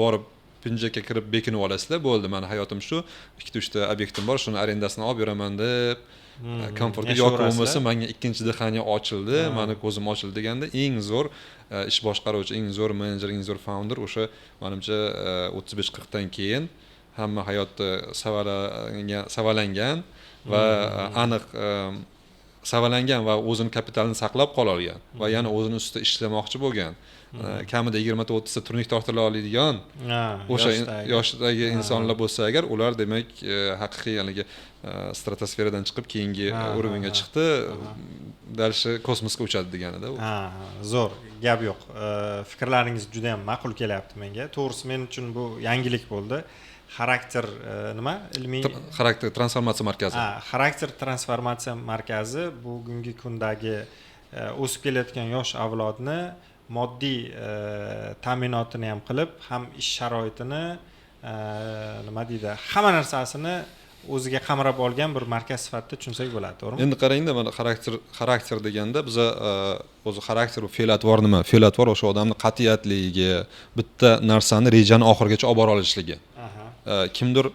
Speaker 1: borib pinjakka kirib bekinib olasizlar, bo'ldi, meni hayotim shu, 2-3 ta obyektim bor, shuni arendasini olib beraman deb komfortga yoki bo'lmasa menga ikkinchi dehaniya ochildi, meni ko'zim ochildi deganda eng zo'r ish boshqaruvchi, eng zo'r menejer, eng zo'r founder o'sha menimcha 35-40 dan keyin hamma hayotda savalangan va aniq savalangan va o'zini kapitalini saqlab qola olgan va yana o'zini ustida ishlamoqchi bo'lgan, kamida 20-30 ta turnik tortila oladigan o'sha yoshdagi insonlar bo'lsa agar, ular demak haqiqiy yangi stratosferadan chiqib keyingi urovga chiqdi, dalshi kosmosga uchadi deganida u.
Speaker 2: Zo'r, gap yo'q. Fikrlaringiz juda ham ma'qul kelyapti menga. To'g'risi men uchun bu yangilik bo'ldi. Xarakter nima? Ilmiy
Speaker 1: xarakter transformatsiya markazi.
Speaker 2: Xarakter transformatsiya markazi bugungi kundagi o'sib kelayotgan yosh avlodni moddiy ta'minotini ham qilib, ham ish sharoitini nima deydi, hamma narsasini o'ziga qamrab olgan bir markaz sifatida tushunsak bo'ladi, to'g'rimi?
Speaker 1: Endi qarangda, mana xarakter deganda biz o'zi xarakter va fe'l-atvor nima? Fe'l-atvor o'sha odamning qat'iyatligi, bitta narsani rejani oxirigacha olib bora olishligi. Kimdir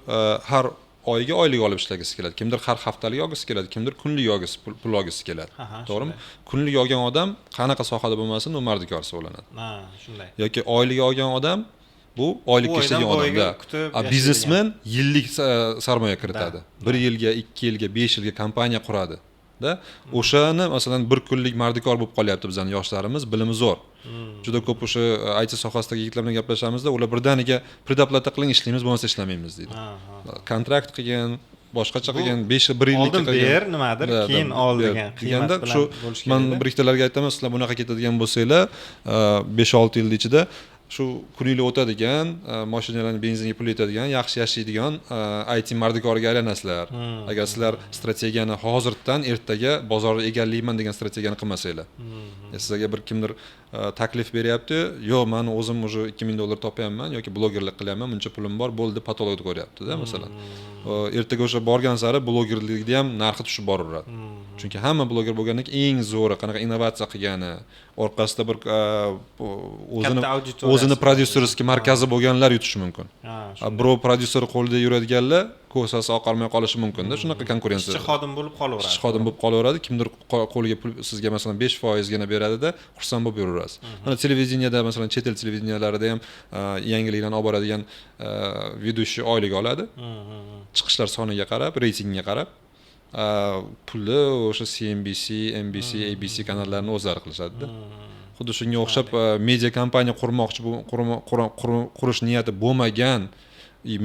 Speaker 1: har oyga oylik olib ishlagisi keladi, kimdir har haftalik olgisi keladi, kimdir kunlik olgisi, pul olgisi keladi. To'g'rimi? Kunlik olgan odam qanaqa sohada bo'lmasin, u mardikor hisoblanadi.
Speaker 2: Shunday.
Speaker 1: Yoki oylik olgan odam bu oylikka ishlagan odamda. Biznesmen yillik sarmoya kiritadi. 1 yilga, 2 yilga, 5 yilga kompaniya quradi. O'shani masalan bir kunlik mardikor bo'lib qolyapti bizning yoshlarimiz, bilimi zo'r. Juda ko'p o'sha IT sohasidagi yigitlar bilan gaplashamizda, ular birdaniga predoplata qiling, ishlaymiz, bo'lmasa ishlamaymiz deydi. Kontrakt qilgan, boshqacha qilgan, 1 yillik
Speaker 2: oldin ber nimadir, keyin ol
Speaker 1: deganda shu men bir ikkitalarga aytaman, sizlar bunaqa ketadigan bo'lsanglar, 5-6 yil ichida shu kunlik o'tadigan, mashinalarning benzinga pul yetadigan, yaxshi yashaydigan IT mardikoriga aylanasizlar. Agar sizlar strategiyani hozirdan ertaga bozorni egallayman degan strategiyani qilmasanglar. Sizlarga bir kimdir taklif beryapti, yo'q, men o'zim уже 2000 dollar topayapman yoki blogerlik qilyapman, buncha pulim bor, bo'ldi, patologni ko'ryapti-da, masalan. Ertaga o'sha borgan sari blogerlikda ham narxi tushib boraveradi. Chunki hamma bloger bo'lgandan keyin eng zo'ri qanaqa innovatsiya qilgani, orqasida bir o'zini prodyuserskiy markazi bo'lganlar yutishi mumkin. Birov prodyuser qo'lida yuradiganlar ko'sasi oqarmay qolishi mumkin-da, shunaqa konkurensiya.
Speaker 2: Ishchi xodim bo'lib qolaveradi.
Speaker 1: Ishchi xodim bo'lib qolaveradi. Kimdir qo'liga pul sizga masalan 5% gina beradi-da, xursand bo'lib yuraverasiz. Mana televideniyada masalan chet el televideniyalarida ham yangiliklarni olib boradigan vedushi oylik oladi. Chiqishlar soniga qarab, reytingga qarab, pulni o'sha CNBC, NBC, ABC kanallarini o'zlari qilishadi-da. Xuddi shunga o'xshab media kompaniya qurish niyati bo'lmagan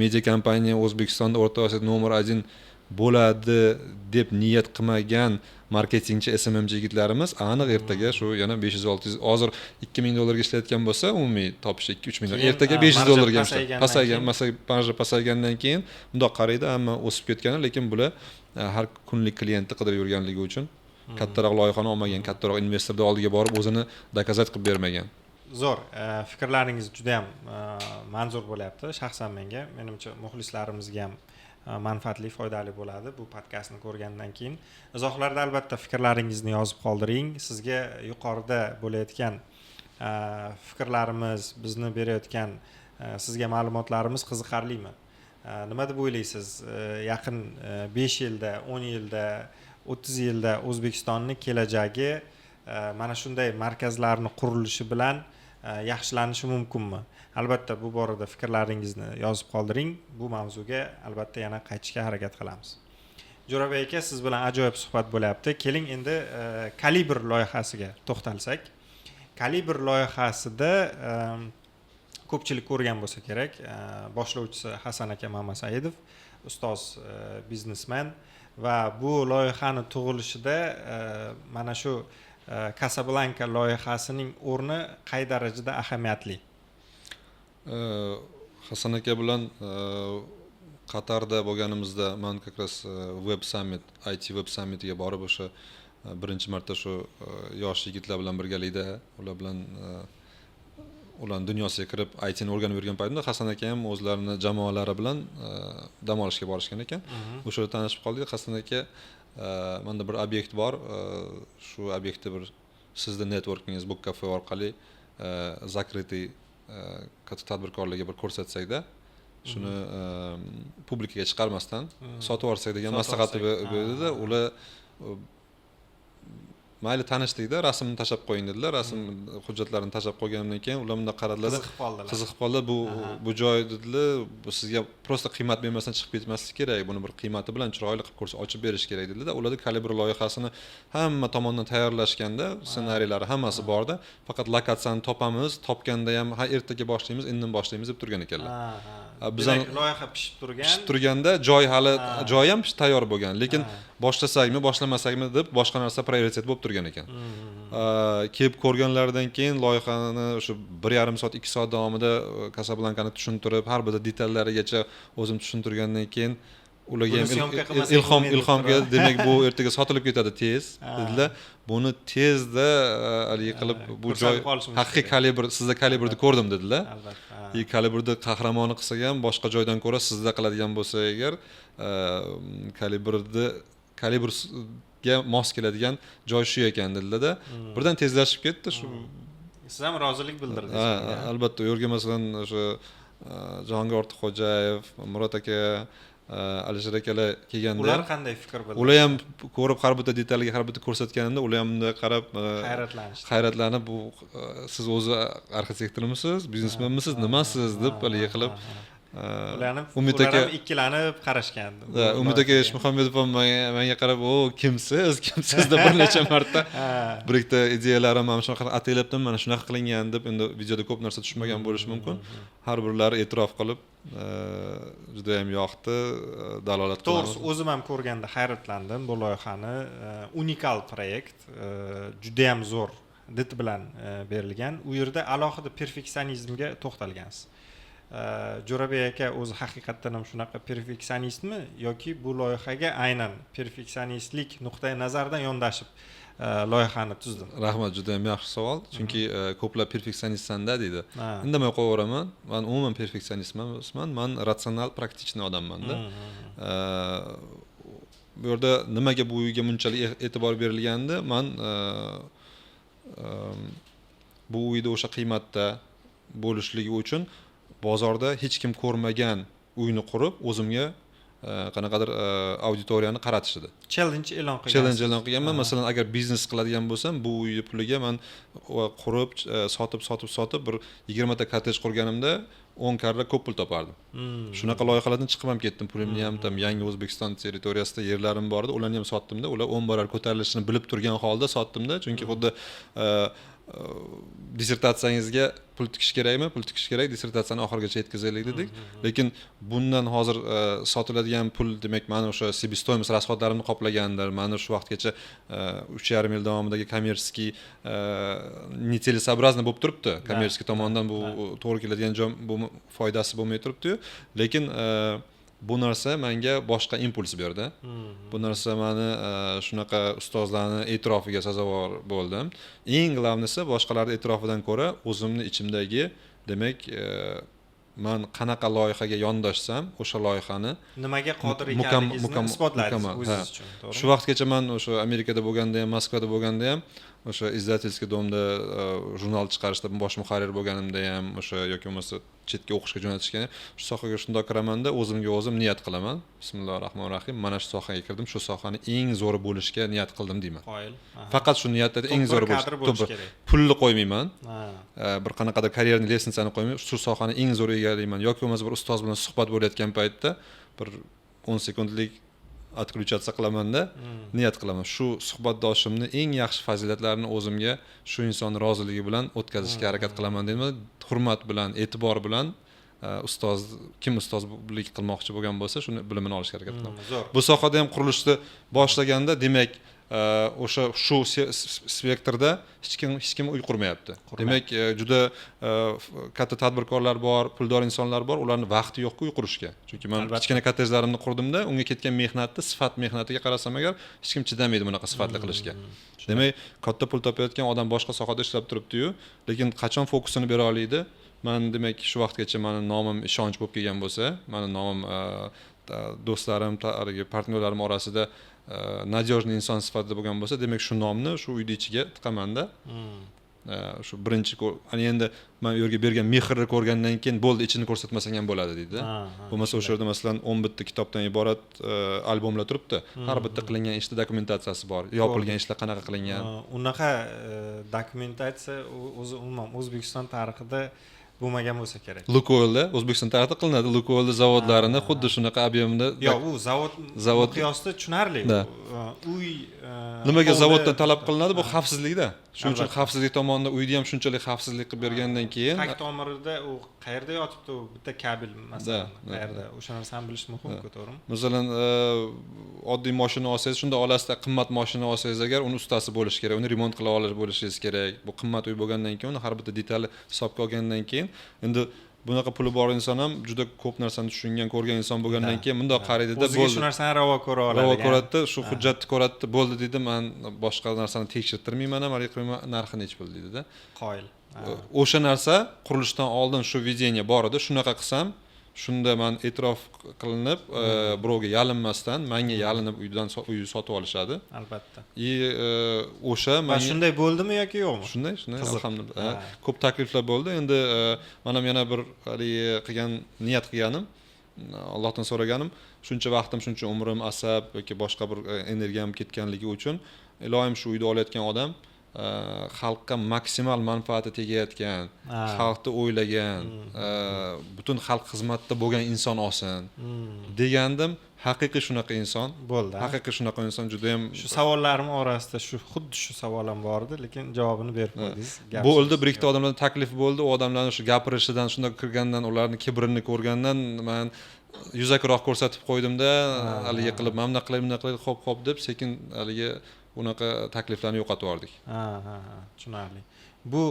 Speaker 1: media kompaniya O'zbekistonda O'rta Osiyo nomer 1 bo'ladi deb niyat qilmagan marketingchi SMMchi yigitlarimiz aniq ertaga shu yana 500-600 hozir $2000 ishlayotgan bo'lsa umumiy topishi 2-3 million. Ertaga $500 ga pasaygan, marja pasaygandan keyin bundoq qaraydi, hamma o'sib ketgan, lekin bular har kunlik klientni qidirib yurganligi uchun kattaroq loyihani olmagan, kattaroq investorning oldiga borib o'zini dokazat qilib bermagan.
Speaker 2: Zo'r, fikrlaringiz juda ham manzur bo'lyapti. Shaxsan menimcha muxlislarimizga ham manfaatli, foydali bo'ladi bu podkastni ko'rgandan keyin. Izohlarda albatta fikrlaringizni yozib qoldiring. Sizga yuqorida bo'layotgan fikrlarimiz, bizni berayotgan sizga ma'lumotlarimiz qiziqarlimi? Nima deb o'ylaysiz? Yaqin 5 yilda, 10 yilda, 30 yilda O'zbekistonning kelajagi mana shunday markazlarning qurilishi bilan yaxshilanishi mumkinmi? Albatta bu borada fikrlaringizni yozib qoldiring. Bu mavzuga albatta yana qaytishga harakat qilamiz. Jo'rabek aka, siz bilan ajoyib suhbat bo'lyapti. Keling endi Kalibr loyihasiga to'xtalsak. Kalibr loyihasida ko'pchilik ko'rgan bo'lsa kerak, boshlovchisi Hasan aka Mamasaidov, ustoz biznesmen va bu loyihani tug'ilishida mana shu Casablanca loyihasining o'rni qay darajada ahamiyatli?
Speaker 1: Hasan aka bilan Qatarda bo'lganimizda men как раз Web Summit, IT Web Summitiga borib o'sha birinchi marta shu yosh yigitlar bilan birgalikda ular dunyosiga kirib IT ni o'rganib yurgan paytimda Hasan aka ham o'zlarini jamoalari bilan dam olishga borishgan ekan. O'sha yerda tanishib qoldik. Hasan aka, menda bir obyekt bor, shu obyektda bir sizni networkingiz Book Cafe orqali zakrytый tadbirkorlarga bir ko'rsatsak-da, shuni publikaga chiqarmasdan sotib olsak degan maslahat berdi-da. Ular mayli tanishdik-da, rasmni tashab qo'ying dedilar. Rasm hujjatlarini tashab qo'yganimdan keyin ular bunday qaradilar. Qiziqib qoldilar. Bu joy dedilar, bu sizga prosta qiymat bermasdan chiqib ketmasligi kerak. Buni bir qiymati bilan chiroyli qilib ochib berish kerak dedilar. Ularda Kalibr loyihasini hamma tomondan tayyorlashganda, ssenariylari hammasi borda. Faqat lokatsiyani topamiz, topganda ham ertaga boshlaymiz, indin boshlaymiz deb turgan ekanlar.
Speaker 2: Bizning loyiha pishib
Speaker 1: turganda joy ham tayyor bo'lgan, lekin boshlasakmi, boshlamasakmi deb boshqa narsa prioritet bo'lib turgan ekan. Kelib ko'rganlaridan keyin loyihani o'sha 1,5 soat, 2 soat davomida Casablancani tushuntirib, har bir detallarigacha o'zim tushuntirgandan keyin ularga ham ilhom keldi. Demak, bu ertaga sotilib ketadi tez dedilar. Buni tezda haligi qilib bu joy haqiqiy Kalibr, sizda Kalibrni ko'rdim dedilar. Albatta. Kalibrni qahramoni qilsak ham boshqa joydan ko'ra sizda qiladigan bo'lsa agar Kalibrga mos keladigan joy shu ekan dedilar-da. Birdan tezlashib ketdi shu.
Speaker 2: Siz ham rozilik bildirdingiz.
Speaker 1: Albatta, u yerga masalan o'sha Jahongir Ortiqxo'jayev, Murod aka, Alisher akalar kelganda
Speaker 2: ular qanday fikr bildirdi?
Speaker 1: Ular ham ko'rib, har bitta detalga har bitta ko'rsatganimda ular ham bunday qarab hayratlanib, bu siz o'zi arxitektormisiz, biznesmenmisiz, nimasiz deb haligi qilib
Speaker 2: Umid aka ikkilanib qarashgan.
Speaker 1: Umid aka Eshmuhammedov ham menga qarab, "O, kimsiz deb bir necha marta bir ikkita ideyalarim ham shunaqa ataylabdim, mana shunaqa qilingan deb, endi videoda ko'p narsa tushmagan bo'lishi mumkin. Har birlari e'tirof qilib, juda ham yoqdi, dalolat qildi.
Speaker 2: To'g'risi, o'zim ham ko'rganda hayratlandim bu loyihani. Unikal proyekt, juda ham zo'r did bilan berilgan. U yerda alohida perfeksionizmga to'xtalgansiz. Jo'rabek aka o'zi haqiqatdan ham shunaqa perfeksionistmi yoki bu loyihaga aynan perfeksionistlik nuqtai nazaridan yondashib loyihani tuzdimi?
Speaker 1: Rahmat, juda ham yaxshi savol. Chunki ko'plar perfeksionistsan-da deydi. Indamay qo'yaveraman. Men umuman perfeksionistman, men ratsional, praktichniy odamman-da. Bu yerda nimaga bu uyga bunchalik e'tibor berilganda, men bu uyda o'sha qiymatda bo'lishligi uchun bozorda hech kim ko'rmagan uyni qurib, o'zimga qanaqadir auditoriyani qaratishdi.
Speaker 2: Challenge e'lon
Speaker 1: qilganman. Masalan, agar biznes qiladigan bo'lsam, bu uyni puliga men qurib, sotib bir 20 ta kottej qurganimda 10 karra ko'p pul topardim. Shunaqa loyihalardan chiqib ham ketdim. Pulimni ham yangi O'zbekiston territoriyasida yerlarim bor edi, ularni ham sotdim-da. Ular 10 barobar ko'tarilishini bilib turgan holda sotdim-da, chunki xuddi dissertatsiyangizga pul tikish kerakmi? Pul tikish kerak, dissertatsiyani oxirigacha yetkazaylik dedik. Lekin bundan hozir sotiladigan pul, demak, meni o'sha себестоимость расходlarimni qoplagandir. Meni shu vaqtgacha 3,5 yil davomidagi kommersiy нецелесообразно bo'lib turibdi. Kommersiy tomondan bu to'g'ri keladigan bu foydasi bo'lmay turibdi-yu. Lekin bu narsa menga boshqa impuls berdi. Bu narsa meni shunaqa ustozlarning e'tirofiga sazovor bo'ldim. Eng glavnisi boshqalarning e'tirofidan ko'ra o'zimni ichimdagi, demak, men qanaqa loyihaga yondashsam, o'sha loyihani
Speaker 2: nimaga qodir ekanligingizni isbotladingiz o'zingiz uchun, to'g'rimi?
Speaker 1: Shu vaqtgacha men o'sha Amerikada bo'lganda ham, Moskvada bo'lganda ham, o'sha izdательский domda jurnal chiqarishda bosh muharrir bo'lganimda ham, o'sha yoki bo'lmasa chetga o'qishga jo'natishgan, shu sohaga shunday kiramanda o'zimga o'zim niyat qilaman. Bismillahirrohmanirrohim. Mana shu sohaga kirdim, shu sohani eng zo'ri bo'lishga niyat qildim deyman.
Speaker 2: Qoyil.
Speaker 1: Faqat shu niyatda eng zo'ri bo'lish kerak. Pulni qo'ymayman. Bir qanaqadir karyerni lestnitsani qo'ymayman. Shu sohani eng zo'ri egallayman yoki bo'lmasa bir ustoz bilan suhbat bo'layotgan paytda bir 10 sekundlik отключаться qilamanda, niyat qilaman. Shu suhbatdoshimni eng yaxshi fazilatlarini o'zimga shu inson roziligi bilan o'tkazishga harakat qilaman deyman. Hurmat bilan, e'tibor bilan ustoz kim ustozlik qilmoqchi bo'lgan bo'lsa, shuni bilimini olishga harakat qilaman. Bu sohada ham qurilishni boshlaganda, demak, o'sha shu spektrda hech kim uy qurmayapti. Demak, juda katta tadbirkorlar bor, puldor insonlar bor, ularning vaqti yo'q uy qurishga. Chunki men kichkina kottejlarimni qurdimda, unga ketgan mehnatni, sifat mehnatiga qarasam agar, hech kim chidamaydi bunaqa sifatli qilishga. Demak, katta pul topayotgan odam boshqa sohada ishlab turibdi-yu, lekin qachon fokusini bera oladi? Men demak, shu vaqtgacha meni nomim ishonch bo'lib kelgan bo'lsa, meni nomim do'stlarim, partnyorlarim orasida надежный inson sifatida bo'lgan bo'lsa, demak shu nomni shu uyni ichiga tiqamanda. Shu birinchi ana endi men u yerga bergan mehrni ko'rgandan keyin bo'ldi, ichini ko'rsatmasang ham bo'ladi deydi. Bo'lmasa o'sha yerda masalan 11 ta kitobdan iborat albomlar turibdi. Har bitta qilingan ishda dokumentatsiyasi bor. Yopilgan ishlar qanaqa qilingan.
Speaker 2: Unaqa dokumentatsiya o'zi umuman O'zbekiston tarixida bo'lmagan bo'lsa kerak.
Speaker 1: Lukoilda O'zbekiston tarixida qilinadi. Lukoilda zavodlarini xuddi shunaqa ob'yemda.
Speaker 2: Yo'q, u zavod qiyosida tushunarli. Uy
Speaker 1: nimaga zavoddan talab qilinadi? Bu xavfsizlikda. Shuning uchun xavfsizlik tomonidan uyni ham shunchalik xavfsizlik qilib bergandan keyin
Speaker 2: tag tomirida u qayerda yotibdi, u bitta kabel masalan, qayerda? O'sha narsani bilish muhim-ku, to'g'rimi?
Speaker 1: Masalan, oddiy mashina olsangiz, shunda olasida qimmat mashina olsangiz agar, uni ustasi bo'lishi kerak, uni remont qila olishingiz kerak. Bu qimmat uy bo'lgandan keyin, uni har bitta detali hisobga olgandan keyin, endi bunaqa puli bor inson ham juda ko'p narsani tushungan, ko'rgan inson bo'lgandan keyin bundoq qaraydi-da, bo'ldi.
Speaker 2: O'ziga shu narsani ravo ko'ra oladi.
Speaker 1: Ravo ko'radi, shu hujjatni ko'radi, bo'ldi deydi, men boshqa narsani tekshirtirmayman ham, qilmayman, narxi nech pul deydi-da.
Speaker 2: Qoyil.
Speaker 1: O'sha narsa qurilishdan oldin shu videniya bor edi, shunaqa qilsam, shunda men e'tirof qilinib, birovga yalinmasdan, menga yalinib uy sotib olishadi.
Speaker 2: Albatta.
Speaker 1: O'sha
Speaker 2: men shunday bo'ldimi yoki yo'qmi?
Speaker 1: Shunday, alhamdulillah. Ko'p takliflar bo'ldi. Endi men ham yana bir niyat qilganim, Allohdan so'raganim, shuncha vaqtim, shuncha umrim, asab yoki boshqa bir energiyam ketganligi uchun ilohim shu uyda olayotgan odam xalqqa maksimal manfaati tegayotgan, xalqni o'ylagan, butun xalq xizmatida bo'lgan inson olsin degandim. Haqiqiy shunaqa inson
Speaker 2: bo'ldi.
Speaker 1: Haqiqiy shunaqa inson juda ham.
Speaker 2: Shu savollarim orasida xuddi shu savol ham bor edi, lekin javobini berib qo'ydingiz.
Speaker 1: Bo'ldi, bir ikkita odamlardan taklif bo'ldi, u odamlarning shu gapirishidan, shunda kirgandan, ularning kibrini ko'rgandan men yuzakroq ko'rsatib qo'ydimda, haligi qilib, "Men bunday qilay, bunday qilay", xo'p deb sekin haligi unaqa takliflarni yo'qotib yubordik.
Speaker 2: Tushunarli. Bu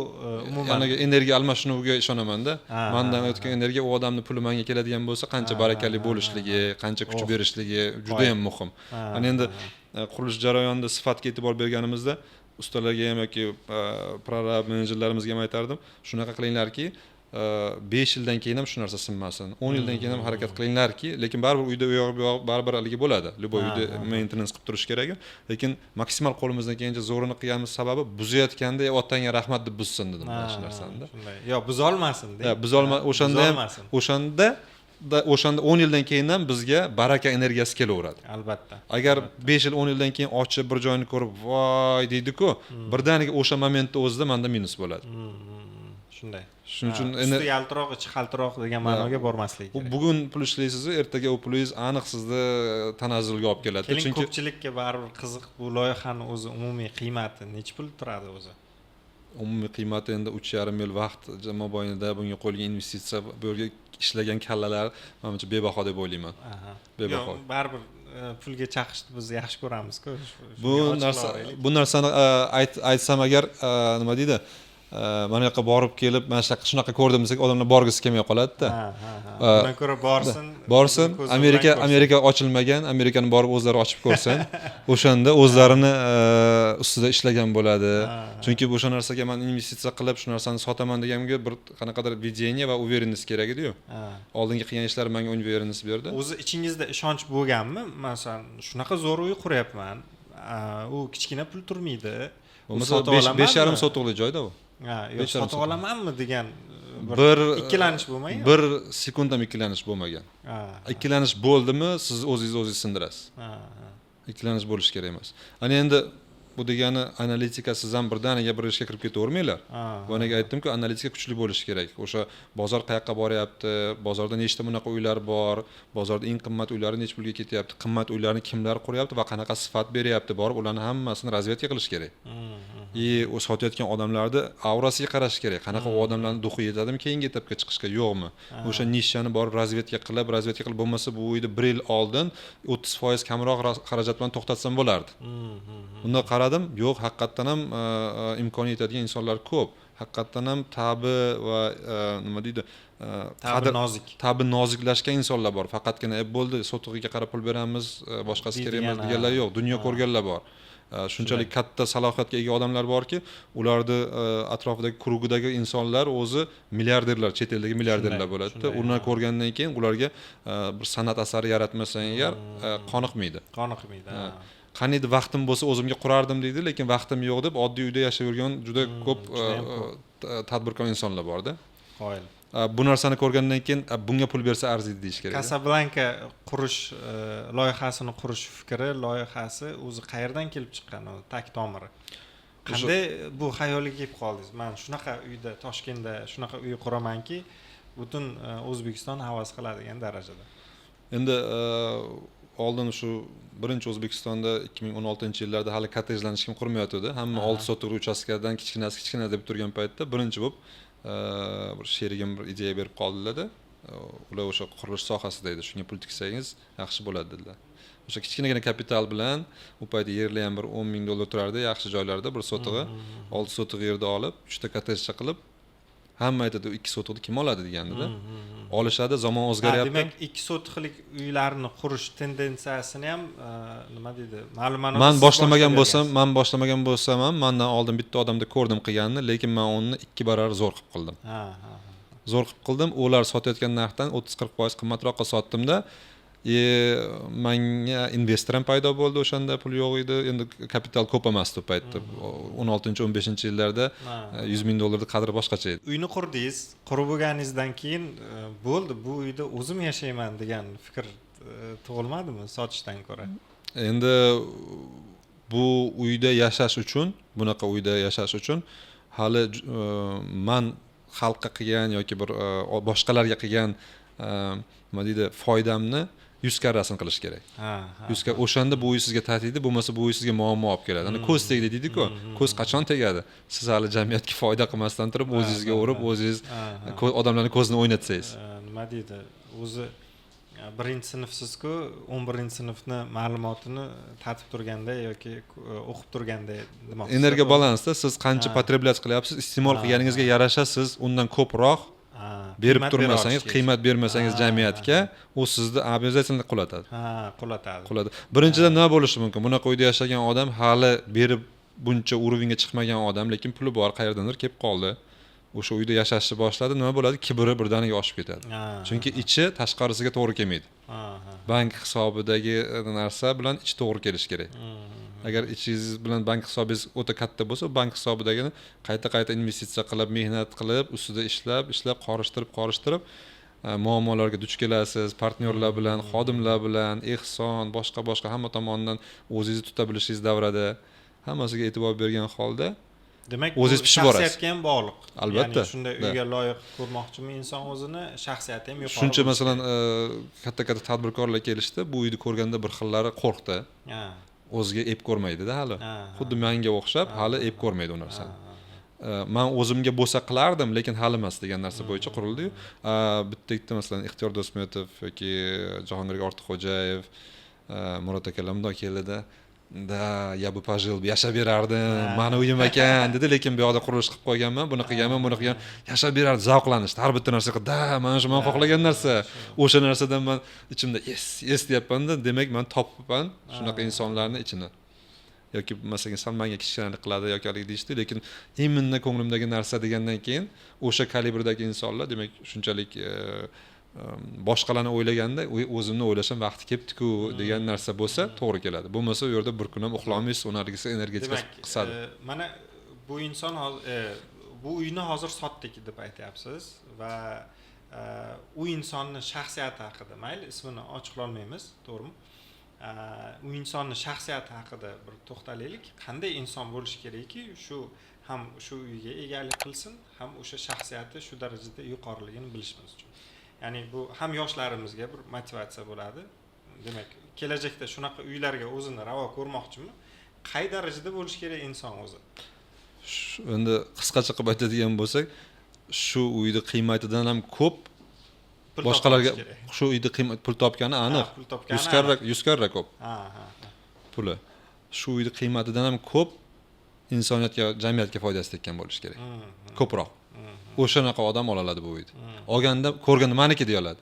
Speaker 2: umuman
Speaker 1: ya'ni energiya almashinuviga ishonaman-da. Mendan o'tgan energiya u odamning puli menga keladigan bo'lsa, qancha barakali bo'lishligi, qancha kuch berishligi juda ham muhim. Ana endi qurilish jarayonida sifatga e'tibor berganimizda ustalarga ham yoki prorab menejerlarimizga ham aytardim, shunaqa qilinglarki, 5 yildan keyin ham shu narsa sinmasin. 10 yildan keyin ham harakat qilinglarki, lekin baribir uyda u yoq bu yoq baribir haligi bo'ladi. Любой uyda maintenance qilib turish kerak. Lekin maksimal qo'limizdan kelgancha zo'rini qilganimiz sababi buzayotganda otangga rahmat deb buzsin dedim mana shu narsani.
Speaker 2: Yo'q, buzolmasin deb.
Speaker 1: Buzolma o'shanda 10 yildan keyin ham bizga baraka energiyasi kelaveradi.
Speaker 2: Albatta.
Speaker 1: Agar 5 yil 10 yildan keyin ochib bir joyini ko'rib, voy deydi-ku, birdaniga o'sha momentda o'zida menda minus bo'ladi.
Speaker 2: Shunday.
Speaker 1: Shuning uchun
Speaker 2: endi yaltiroq, ichi qaltiroq degan ma'noga bormaslik kerak.
Speaker 1: Bugun pul ishlaysiz, ertaga u pulingiz aniq sizni tanazzulga olib keladi.
Speaker 2: Chunki ko'pchilikka baribir qiziq, bu loyihaning o'zi umumiy qiymati necha pul turadi o'zi?
Speaker 1: umumiy qiymati endi 3,5 yil vaqt mobaynida bunga qo'yilgan investitsiya, bu yerga ishlagan kallalar menimcha bebaho deb o'ylayman. Bebaho.
Speaker 2: Yo'q, baribir pulga chaqishni biz yaxshi ko'ramiz-ku.
Speaker 1: Bu narsani aytsam agar nima deydi? Mana yoqqa borib kelib, mana shunaqa ko'rdim desak, odamlar borgisi kelmay qoladi-da.
Speaker 2: Bundan ko'ra
Speaker 1: borsin. Amerika ochilmagan, Amerikani borib o'zlari ochib ko'rsin. O'shanda o'zlarini ustida ishlagan bo'ladi. Chunki o'sha narsaga men investitsiya qilib, shu narsani sotaman deganimga bir qanaqadir videniya va uverенность kerak edi-yu. Oldingi qilgan ishlarim menga uverенность berdi.
Speaker 2: O'zi ichingizda ishonch bo'lganmi? Masalan, shunaqa zo'r uy quryapman. U kichkina pul turmaydi.
Speaker 1: Bo'lmasa 5,5 sotuvli joyda u.
Speaker 2: Yo'q, sotib olamanmi degan bir ikkilanish bo'lmagan.
Speaker 1: Bir sekund ham ikkilanish bo'lmagan. Ikkilanish bo'ldimi, siz o'zingiz sindirasiz. Ikkilanish bo'lish kerak emas. Ana endi bu degani analitika siz ham birdaniga bir ishga kirib ketavermanglar. Bo'naga aytdim-ku, analitika kuchli bo'lishi kerak. O'sha bozor qayoqqa boryapti, bozorda nechta bunaqa uylar bor, bozorda eng qimmat uylar nech pulga ketyapti, qimmat uylarni kimlar quryapti va qanaqa sifat beryapti, borib ularni hammasini razvedka qilish kerak. O sotayotgan odamlarni aurasiga qarash kerak. Qanaqa odamlarning duxi yetadimi keyingi etapga chiqishga, yo'qmi? O'sha nishani borib razvedka qilib bo'lmasa bu uyni 1 yil oldin 30% kamroq xarajat bilan to'xtatsam bo'lardi. Unda qaradim, yo'q, haqiqatan ham imkoni yetadigan insonlar ko'p. Haqiqatan ham tabi va nima deydi, tabi noziklashgan insonlar bor. Faqatgina bo'ldi, sotig'iga qarab pul beramiz, boshqasi kerak emas deganlar yo'q. Dunyo ko'rganlar bor. Shunchalik katta salohiyatga ega odamlar borki, ularni atrofidagi krugidagi insonlar o'zi milliarderlar, chet eldagi milliarderlar bo'ladi-da. Ularni ko'rgandan keyin ularga bir san'at asari yaratmasang agar qoniqmaydi. Qaniydi vaqtim bo'lsa o'zimga qurardim deydi, lekin vaqtim yo'q deb oddiy uyda yashayvergan juda ko'p tadbirkor insonlar bor-da.
Speaker 2: Qoyil.
Speaker 1: Bu narsani ko'rgandan keyin bunga pul bersa arziydi deyish kerak.
Speaker 2: Casablanca qurish loyihasini qurish fikri, loyihasi o'zi qayerdan kelib chiqqan, u tak tomiri? Qanday bu xayolga kelib qoldingiz? Men shunaqa uyda, Toshkentda shunaqa uy quramanki, butun O'zbekiston havas qiladigan darajada.
Speaker 1: Endi oldin shu birinchi O'zbekistonda 2016-yillarda hali kottejlarni hech kim qurmayotdi. Hamma 6 sotix uchastkadan kichkina deb turgan paytda birinchi bo'lib bir sherigim bir ideya berib qoldilar-da. Ular o'sha qurilish sohasida edi. Shunga pul tiksangiz yaxshi bo'ladi dedilar. O'sha kichkinagina kapital bilan u paytda yerlar ham bir 10 ming dollar turardi, yaxshi joylarda bir sotig'i 6 sotig' yerda olib, 3 ta kottejcha qilib, hamma aytadi 2 sotig'ni kim oladi deganda-da. Olishadi, zamon o'zgaryapti.
Speaker 2: Demak, 2 sotiqlik uylarni qurish tendensiyasini ham nima deydi? Ma'lumotni
Speaker 1: men boshlamagan bo'lsam ham, mendan oldin bitta odamda ko'rdim qilganini, lekin men uni 2 barobar zo'r qilib qildim. Zo'r qilib qildim. Ular sotayotgan narxdan 30-40% qimmatroqqa sotdim-da. Menga investor ham paydo bo'ldi, o'shanda pul yo'q edi. Endi kapital ko'p emasdi u paytda. 16-15-yillarda 100 ming dollarning qadri boshqacha edi.
Speaker 2: Uyni qurdingiz, qurib bo'lganingizdan keyin bo'ldi, bu uyda o'zim yashayman degan fikr tug'ilmadimi sotishdan ko'ra?
Speaker 1: Endi bu uyda yashash uchun, bunaqa uyda yashash uchun hali men xalqqa qilgan yoki bir boshqalarga qilgan nima deydi, foydamni 100 karrasini qilish kerak. 100 o'shanda bu uy sizga tatiydi, bo'lmasa bu uy sizga muammo olib keladi. Ana ko'z tegdi deydi-ku. Ko'z qachon tegadi? Siz hali jamiyatga foyda qilmasdan turib, o'zingizga urib, o'zingiz odamlarning ko'zini o'ynatsangiz.
Speaker 2: Nima deydi? O'zi 1-sinfsizku, 11-sinfni ma'lumotini tatib turganda yoki o'qib turganda demoqchisiz.
Speaker 1: Energiya balansda siz qancha potreblять qilyapsiz, iste'mol qilganingizga yarasha siz undan ko'proq berib turmasangiz, qiymat bermasangiz jamiyatga, u sizni обязательно qulatadi. Qulatadi. Birinchidan nima bo'lishi mumkin? Bunaqa uyda yashagan odam hali berib buncha urovingga chiqmagan odam, lekin puli bor, qayerdandir kelib qoldi. O'sha uyda yashashni boshladi, nima bo'ladi? Kibri birdaniga oshib ketadi. Chunki ichi tashqarisiga to'g'ri kelmaydi. Bank hisobidagi narsa bilan ichi to'g'ri kelishi kerak. Agar ichingiz bilan bank hisobingiz o'ta katta bo'lsa, bank hisobidagini qayta investitsiya qilib, mehnat qilib, ustida ishlab, qorishtirib muammolarga duch kelasiz, partnyorlar bilan, xodimlar bilan, ehson, boshqa hamma tomonidan o'zingizni tuta bilishingiz davrada hammasiga e'tibor bergan holda,
Speaker 2: demak,
Speaker 1: o'zingiz pishib borasiz.
Speaker 2: Shaxsiyatga ham bog'liq.
Speaker 1: Albatta.
Speaker 2: Ya'ni shunday uyga loyiq ko'rmoqchimi inson o'zini, shaxsiyati ham yuqori.
Speaker 1: Shuncha masalan katta tadbirkorlar kelishdi, bu uyni ko'rganda bir xillari qo'rqdi. O'ziga ep ko'rmaydi-da hali. Xuddi menga o'xshab hali ep ko'rmaydi u narsani. man o'zimga bo'lsa qilardim, lekin hali emas degan narsa bo'yicha qurildi-yu. Bitta masalan Ixtiyor Do'stmetov yoki Jahongir Ortiqxo'jayev, Murod akalar bundoq keldi-da. Я бы пожил, yashab berardim, mani uyim ekan dedi, lekin bu yoqda qurilish qilib qo'yganman, buni qilganman, buni qilgan, yashab berardi, zavqlanishdi, har bitta narsa qildi, mana shu men xohlagan narsa. O'sha narsadan men ichimda yes deyapman-da, demak men topibman shunaqa insonlarni ichini. Yoki masalan Salmanga kichkinalik qiladi yoki hali deyishdi, lekin imminni ko'nglimdagi narsa degandan keyin o'sha kalibrdagi insonlar, demak shunchalik boshqalarni o'ylaganda o'zimni o'ylashim vaqti kelibdi-ku degan narsa bo'lsa to'g'ri keladi. Bo'lmasa u yerda bir kun ham uxlamaysiz, ularga energetika qisadi.
Speaker 2: Mana bu inson bu uyni hozir sotdik deb aytyapsiz va u insonning shaxsiyati haqida, mayli ismini ochiqlolmaymiz, to'g'rimi? U insonning shaxsiyati haqida bir to'xtalaylik. Qanday inson bo'lishi kerakki, ham shu uyga egalik qilsin, ham o'sha shaxsiyati shu darajada yuqoriligini bilishimiz uchun. Ya'ni bu ham yoshlarimizga bir motivatsiya bo'ladi. Demak, kelajakda shunaqa uylarga o'zini ravo ko'rmoqchimi? Qay darajada bo'lishi kerak inson o'zi?
Speaker 1: Endi qisqacha qilib aytadigan bo'lsak, shu uyning qiymatidan ham ko'p boshqalarga shu uyda pul topgani aniq. 100 karra ko'p. Puli. Shu uyning qiymatidan ham ko'p insoniyatga, jamiyatga foydasi tekkan bo'lishi kerak. Ko'proq. O'shanaqa odam oladi bu uyni. Olganda, ko'rganda meniki deya oladi.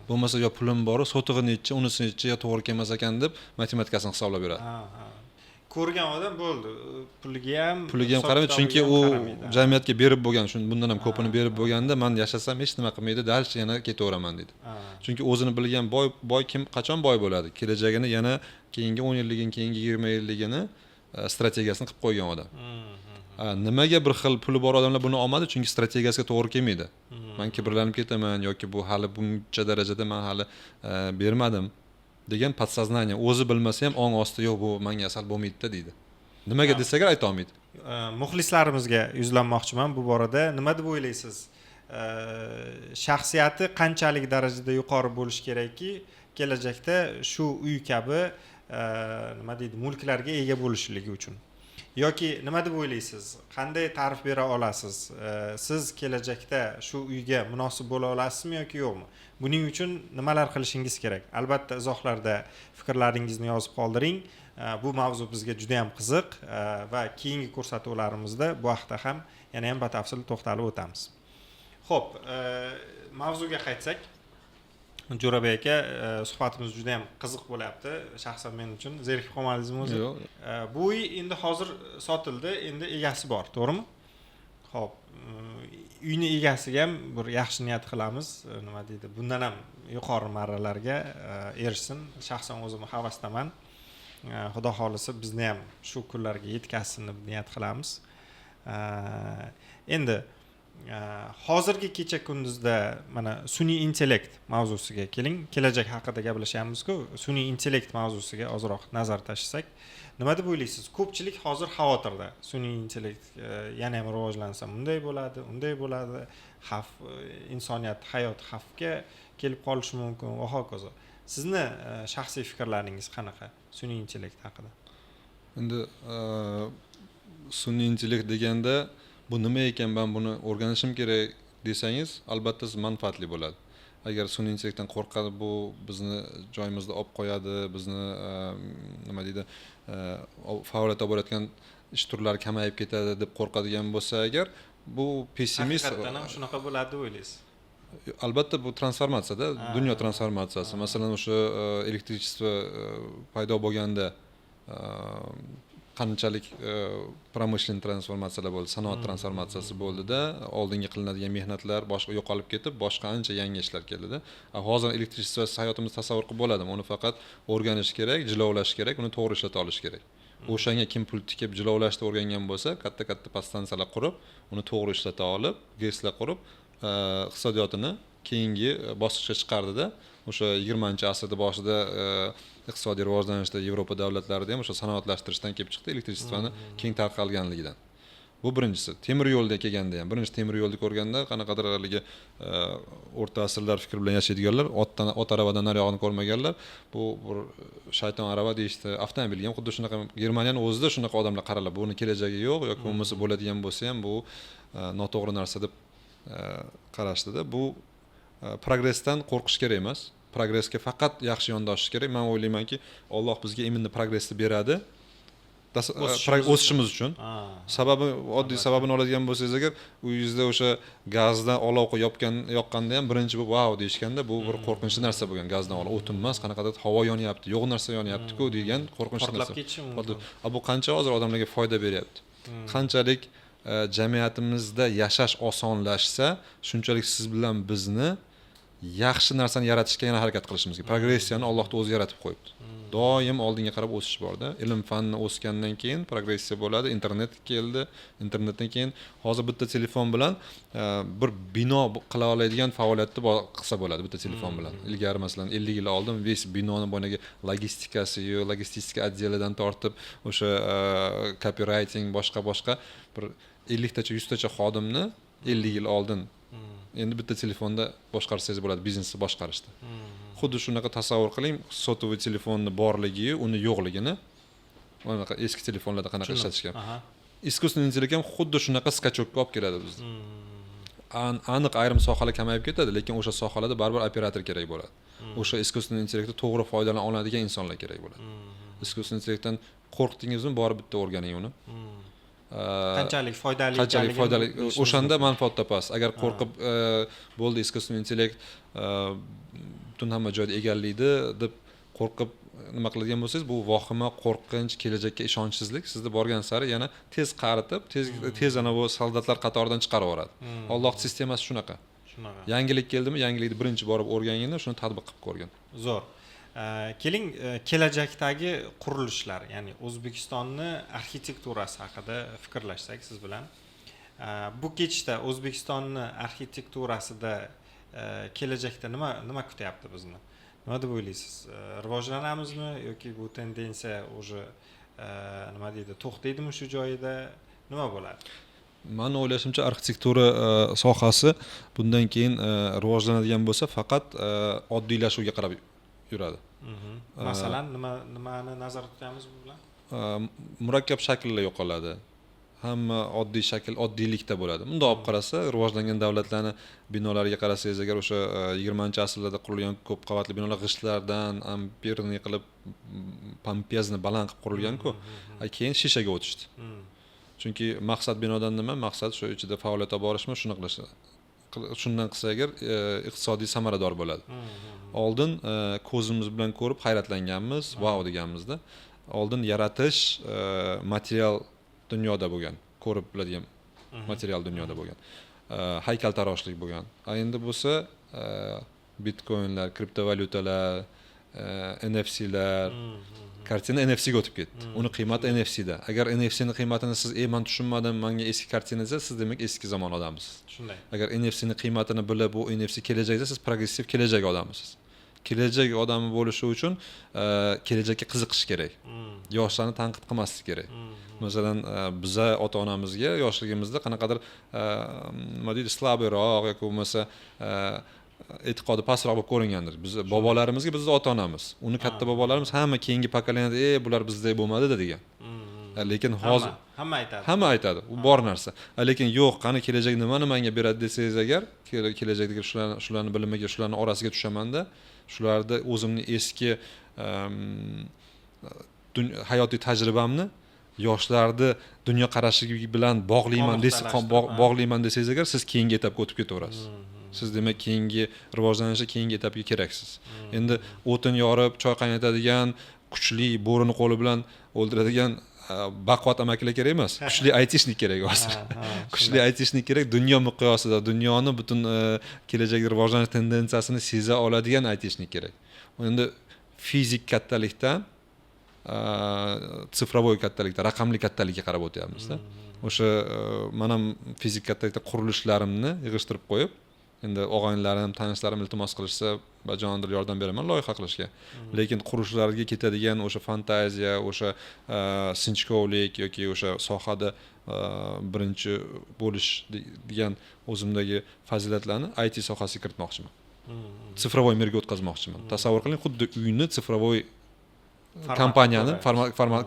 Speaker 1: Bo'lmasa yo pulim bor, sotig'i necha, unisi necha, yo to'g'ri kelmas ekan deb matematikasini hisoblab beradi.
Speaker 2: Ko'rgan odam bo'ldi. Puliga ham
Speaker 1: qaramaydi, chunki u jamiyatga berib bo'lgan, bundan ham ko'pini berib bo'lganda men yashasam hech nima qilmaydi, dalch yana ketaveraman deydi. Chunki o'zini bilgan boy kim qachon boy bo'ladi? Kelajagini yana keyingi 10 yilligini, keyingi 20 yilligini strategiyasini qilib qo'ygan odam. Nimaga bir xil puli bor odamlar buni olmadi? Chunki strategiyasiga to'g'ri kelmaydi. Men kibrlanib ketaman yoki bu hali buncha darajada men hali bermadim degan podsoznaniya o'zi bilmasa ham ong osti yo'q, bu menga asal bo'lmaydi-da deydi. Nimaga desagar ayta olmaydi.
Speaker 2: Muxlislarimizga yuzlanmoqchiman bu borada. Nima deb o'ylaysiz? Shaxsiyati qanchalik darajada yuqori bo'lishi kerakki, kelajakda shu uy kabi nima deydi, mulklarga ega bo'lishligi uchun? Yoki nima deb o'ylaysiz? Qanday ta'rif bera olasiz? Siz kelajakda shu uyga munosib bo'la olasizmi yoki yo'qmi? Buning uchun nimalar qilishingiz kerak? Albatta izohlarda fikrlaringizni yozib qoldiring. Bu mavzu bizga juda ham qiziq va keyingi ko'rsatuvlarimizda bu haqda ham yana ham batafsil to'xtalib o'tamiz. Xo'p, mavzuga qaytsak, Jo'rabek aka, suhbatimiz juda ham qiziq bo'lyapti. Shaxsan men uchun zerikib qolmadingizmi o'zi?
Speaker 1: Yo'q.
Speaker 2: Bu uy endi hozir sotildi, endi egasi bor, to'g'rimi? Xo'p, uyni egasiga ham bir yaxshi niyat qilamiz. Nima deydi? Bundan ham yuqori marralarga erishsin. Shaxsan o'zim havasdaman. Xudo xolisa bizni ham shu kunlarga yetkazsin deb niyat qilamiz. Endi hozirgi kecha kunduzda mana sun'iy intellekt mavzusiga keling. Kelajak haqida gaplashyapmiz-ku, sun'iy intellekt mavzusiga ozroq nazar tashlasak, nima deb o'ylaysiz? Ko'pchilik hozir xavotirda. Sun'iy intellekt yana ham rivojlansa bunday bo'ladi, unday bo'ladi. Xavf, insoniyat hayot xavfga kelib qolishi mumkin va hokazo. Sizni shaxsiy fikrlaringiz qanaqa sun'iy intellekt haqida?
Speaker 1: Endi sun'iy intellekt deganda bu nima ekan, men buni o'rganishim kerak desangiz, albatta manfaatli bo'ladi. Agar sun'iy intellektdan qo'rqadi, bu bizni joyimizda olib qo'yadi, bizni nima deydi, faoliyat olib borayotgan ish turlari kamayib ketadi deb qo'rqadigan bo'lsa agar, bu pessimist.
Speaker 2: Haqiqatdan ham shunaqa bo'ladi deb o'ylaysiz?
Speaker 1: Albatta bu transformatsiyada, dunyo transformatsiyasi. Masalan, o'sha elektrichество paydo bo'lganda qanchalik pромышленный transformatsiyalar bo'ldi, sanoat transformatsiyasi bo'ldida, oldinga qilinadigan mehnatlar boshqa yo'qolib ketib, boshqa ancha yangi ishlar keldida. Hozir elektrichествosiz hayotimizni tasavvur qilib bo'ladimi? Uni faqat o'rganish kerak, jilovlash kerak, uni to'g'ri ishlata olish kerak. O'shanga kim pul tikib jilovlashni o'rgangan bo'lsa, katta-katta podstansiyalar qurib, uni to'g'ri ishlata olib, GESlar qurib, iqtisodiyotini keyingi bosqichga chiqardida. O'sha 20-asrda boshida iqtisodiy rivojlanishda Yevropa davlatlarida ham o'sha sanoatlashtirishdan kelib chiqdi, elektrichествоni keng tarqalganligidan. Bu birinchisi. Temir yo'lda kelganda ham, birinchi temir yo'lni ko'rganda qanaqadir haligi o'rta asrlar fikr bilan yashaydiganlar, ot aravadan nariyog'ini ko'rmaganlar, bu bir shayton arava deyishdi. Avtomobilga ham xuddi shunaqa Germaniyaning o'zida shunaqa odamlar qaraladi. Buni kelajagi yo'q yoki bo'lmasa bo'ladigan bo'lsa ham bu noto'g'ri narsa deb qarashdida. Bu progressdan qo'rqish kerak emas. Progressga faqat yaxshi yondashish kerak. Men o'ylaymanki, Alloh bizga imminni progressni beradi. O'sishimiz uchun. Sababi oddiy sababini oladigan bo'lsangiz agar uyingizda o'sha gazdan olov yoqqanda ham birinchi bu wow deyishganda bu bir qo'rqinchli narsa bo'lgan. Gazdan olov o'tin emas, qanaqadir havo yonyapti, yo'q narsa yonyapti-ku degan qo'rqinchli narsa.
Speaker 2: Portlab ketishi mumkin.
Speaker 1: Bu qancha hozir odamlarga foyda beryapti. Qanchalik jamiyatimizda yashash osonlashsa, shunchalik siz bilan bizni yaxshi narsani yaratishga yana harakat qilishimiz kerak. Progressiyani Alloh o'zi yaratib qo'yibdi. Doim oldinga qarab o'sish borda. Ilm fanni o'sgandan keyin progressiya bo'ladi. Internet keldi. Internetdan keyin hozir bitta telefon bilan bir bino qila oladigan faoliyatni qilsa bo'ladi bitta telefon bilan. Ilgari masalan 50 yil oldin ves binoni boyagi logistikasi, logistika отделidan tortib o'sha copywriting boshqa bir 50 tacha 100 tacha xodimni 50 yil oldin endi bitta telefonda boshqarsangiz bo'ladi, biznesni boshqarishda. Xuddi shunaqa tasavvur qiling, sotuviy telefonni borligi, uni yo'qligini. Mana eski telefonlarda qanaqa ishlatishgan. Искусственный intellekt ham xuddi shunaqa skachokka olib keladi bizni. Aniq ayrim sohalar kamayib ketadi, lekin o'sha sohalarda baribir operator kerak bo'ladi. O'sha искусственный intellektdan to'g'ri foydalana oladigan insonlar kerak bo'ladi. искусственный intellektdan qo'rqdingizmi, borib bitta o'rganing uni.
Speaker 2: Qanchalik foydali
Speaker 1: o'shanda manfaat topasiz. Agar qo'rqib bo'ldi искусственный intellekt butun hamma joyda egallaydi deb qo'rqib nima qiladigan bo'lsangiz, bu vahima, qo'rqinch, kelajakka ishonchsizlik sizni borgan sari yana tez qaritib, tez ana bu soldatlar qatoridan chiqarib yuboradi. Alloh sistemasi shunaqa. Yangilik keldimi, yangilikni birinchi borib o'rganganda shuni tatbiq qilib ko'rgan.
Speaker 2: Zo'r. Keling, kelajakdagi qurilishlar, ya'ni O'zbekistonni arxitekturasi haqida fikrlashsak siz bilan. Bu kechda O'zbekistonni arxitekturasida kelajakda nima kutyapti bizni? Nima deb o'ylaysiz? Rivojlanamizmi yoki bu tendensiya o'zi nima deydi, to'xtaydimi shu joyida? Nima bo'ladi?
Speaker 1: Men o'ylashimcha arxitektura sohasi bundan keyin rivojlanadigan bo'lsa, faqat oddiylashuvga qarab yuradi.
Speaker 2: Masalan, nimani nazarda tutamiz bu bilan?
Speaker 1: Murakkab shakllar yo'qoladi. Hamma oddiy shakl, oddiylikda bo'ladi. Bundoq olib qarasa, rivojlangan davlatlarning binolariga qarasangiz agar o'sha 20-asrlarda qurilgan ko'p qavatli binolar g'ishtlardan, ampirni qilib, pompezni baland qilib qurilgan-ku, keyin shishaga o'tishdi. Chunki maqsad binodan nima? Maqsad shu ichida faoliyat olib borishmi, shuni qilish. Shundan qilsa agar iqtisodiy samarador bo'ladi. Oldin ko'zimiz bilan ko'rib hayratlanganmiz, wow deganmizda. Oldin yaratish material dunyoda bo'lgan, ko'rib biladigan material dunyoda bo'lgan. Haykaltaroshlik bo'lgan. Endi bo'lsa bitcoinlar, kriptovalyutalar, NFC'lar, kartina NFC ga o'tib ketdi. Uni qiymati NFC da. Agar NFC ning qiymatini siz men tushunmadim, menga eski kartina desa, siz demak eski zamon odamisiz.
Speaker 2: Shunday.
Speaker 1: Agar NFC ning qiymatini bilib, bu NFC kelajakda siz progressiv kelajak odamisiz. Kelajak odami bo'lishi uchun kelajakka qiziqish kerak. Yoshlarni tanqid qilmaslik kerak. Masalan, biza ota-onamizga yoshligimizda qanaqadir nima deydi, slabroq yoki bo'lmasa e'tiqodi pastroq bo'lib ko'ringandir. Biz bobolarimizga bizning ota-onamiz, uni katta bobolarimiz hamma keyingi pokoleniyada bular bizdek bo'lmadi degan. Lekin hozir hamma aytadi. U bor narsa. Lekin yo'q, qani kelajak nimani menga beradi desangiz agar, kelajakdagi shularni bilimiga, shularni orasiga tushamanda, shularda o'zimning eski hayotiy tajribamni yoshlarni dunyo qarashi bilan bog'layman desangiz agar, siz keyingi etapga o'tib ketaverasiz. Siz demak keyingi rivojlanishda keyingi etapga keraksiz. Endi o'tin yorib, choy qaynatadigan, kuchli bo'rini qo'li bilan o'ldiradigan baquvvat amakilar kerak emas. Kuchli aytishnik kerak hozir. Kuchli aytishnik kerak, dunyo miqyosida, dunyoni butun kelajak rivojlanish tendensiyasini seza oladigan aytishnik kerak. Endi fizik kattalikdan sifrovoy kattalikda, raqamli kattalikka qarab o'tyapmiz-da. O'sha men ham fizik kattalikda qurilishlarimni yig'ishtirib qo'yib, endi og'aynilarim, tanishlarim iltimos qilishsa bajondir yordam beraman loyiha qilishga. Lekin qurishlarga ketadigan o'sha fantaziya, o'sha sinchkovlik yoki o'sha sohada birinchi bo'lish degan o'zimdagi fazilatlarni IT sohasiga kiritmoqchiman. Sifrovoy mirga o'tkazmoqchiman. Tasavvur qiling, xuddi uyni sifrovoy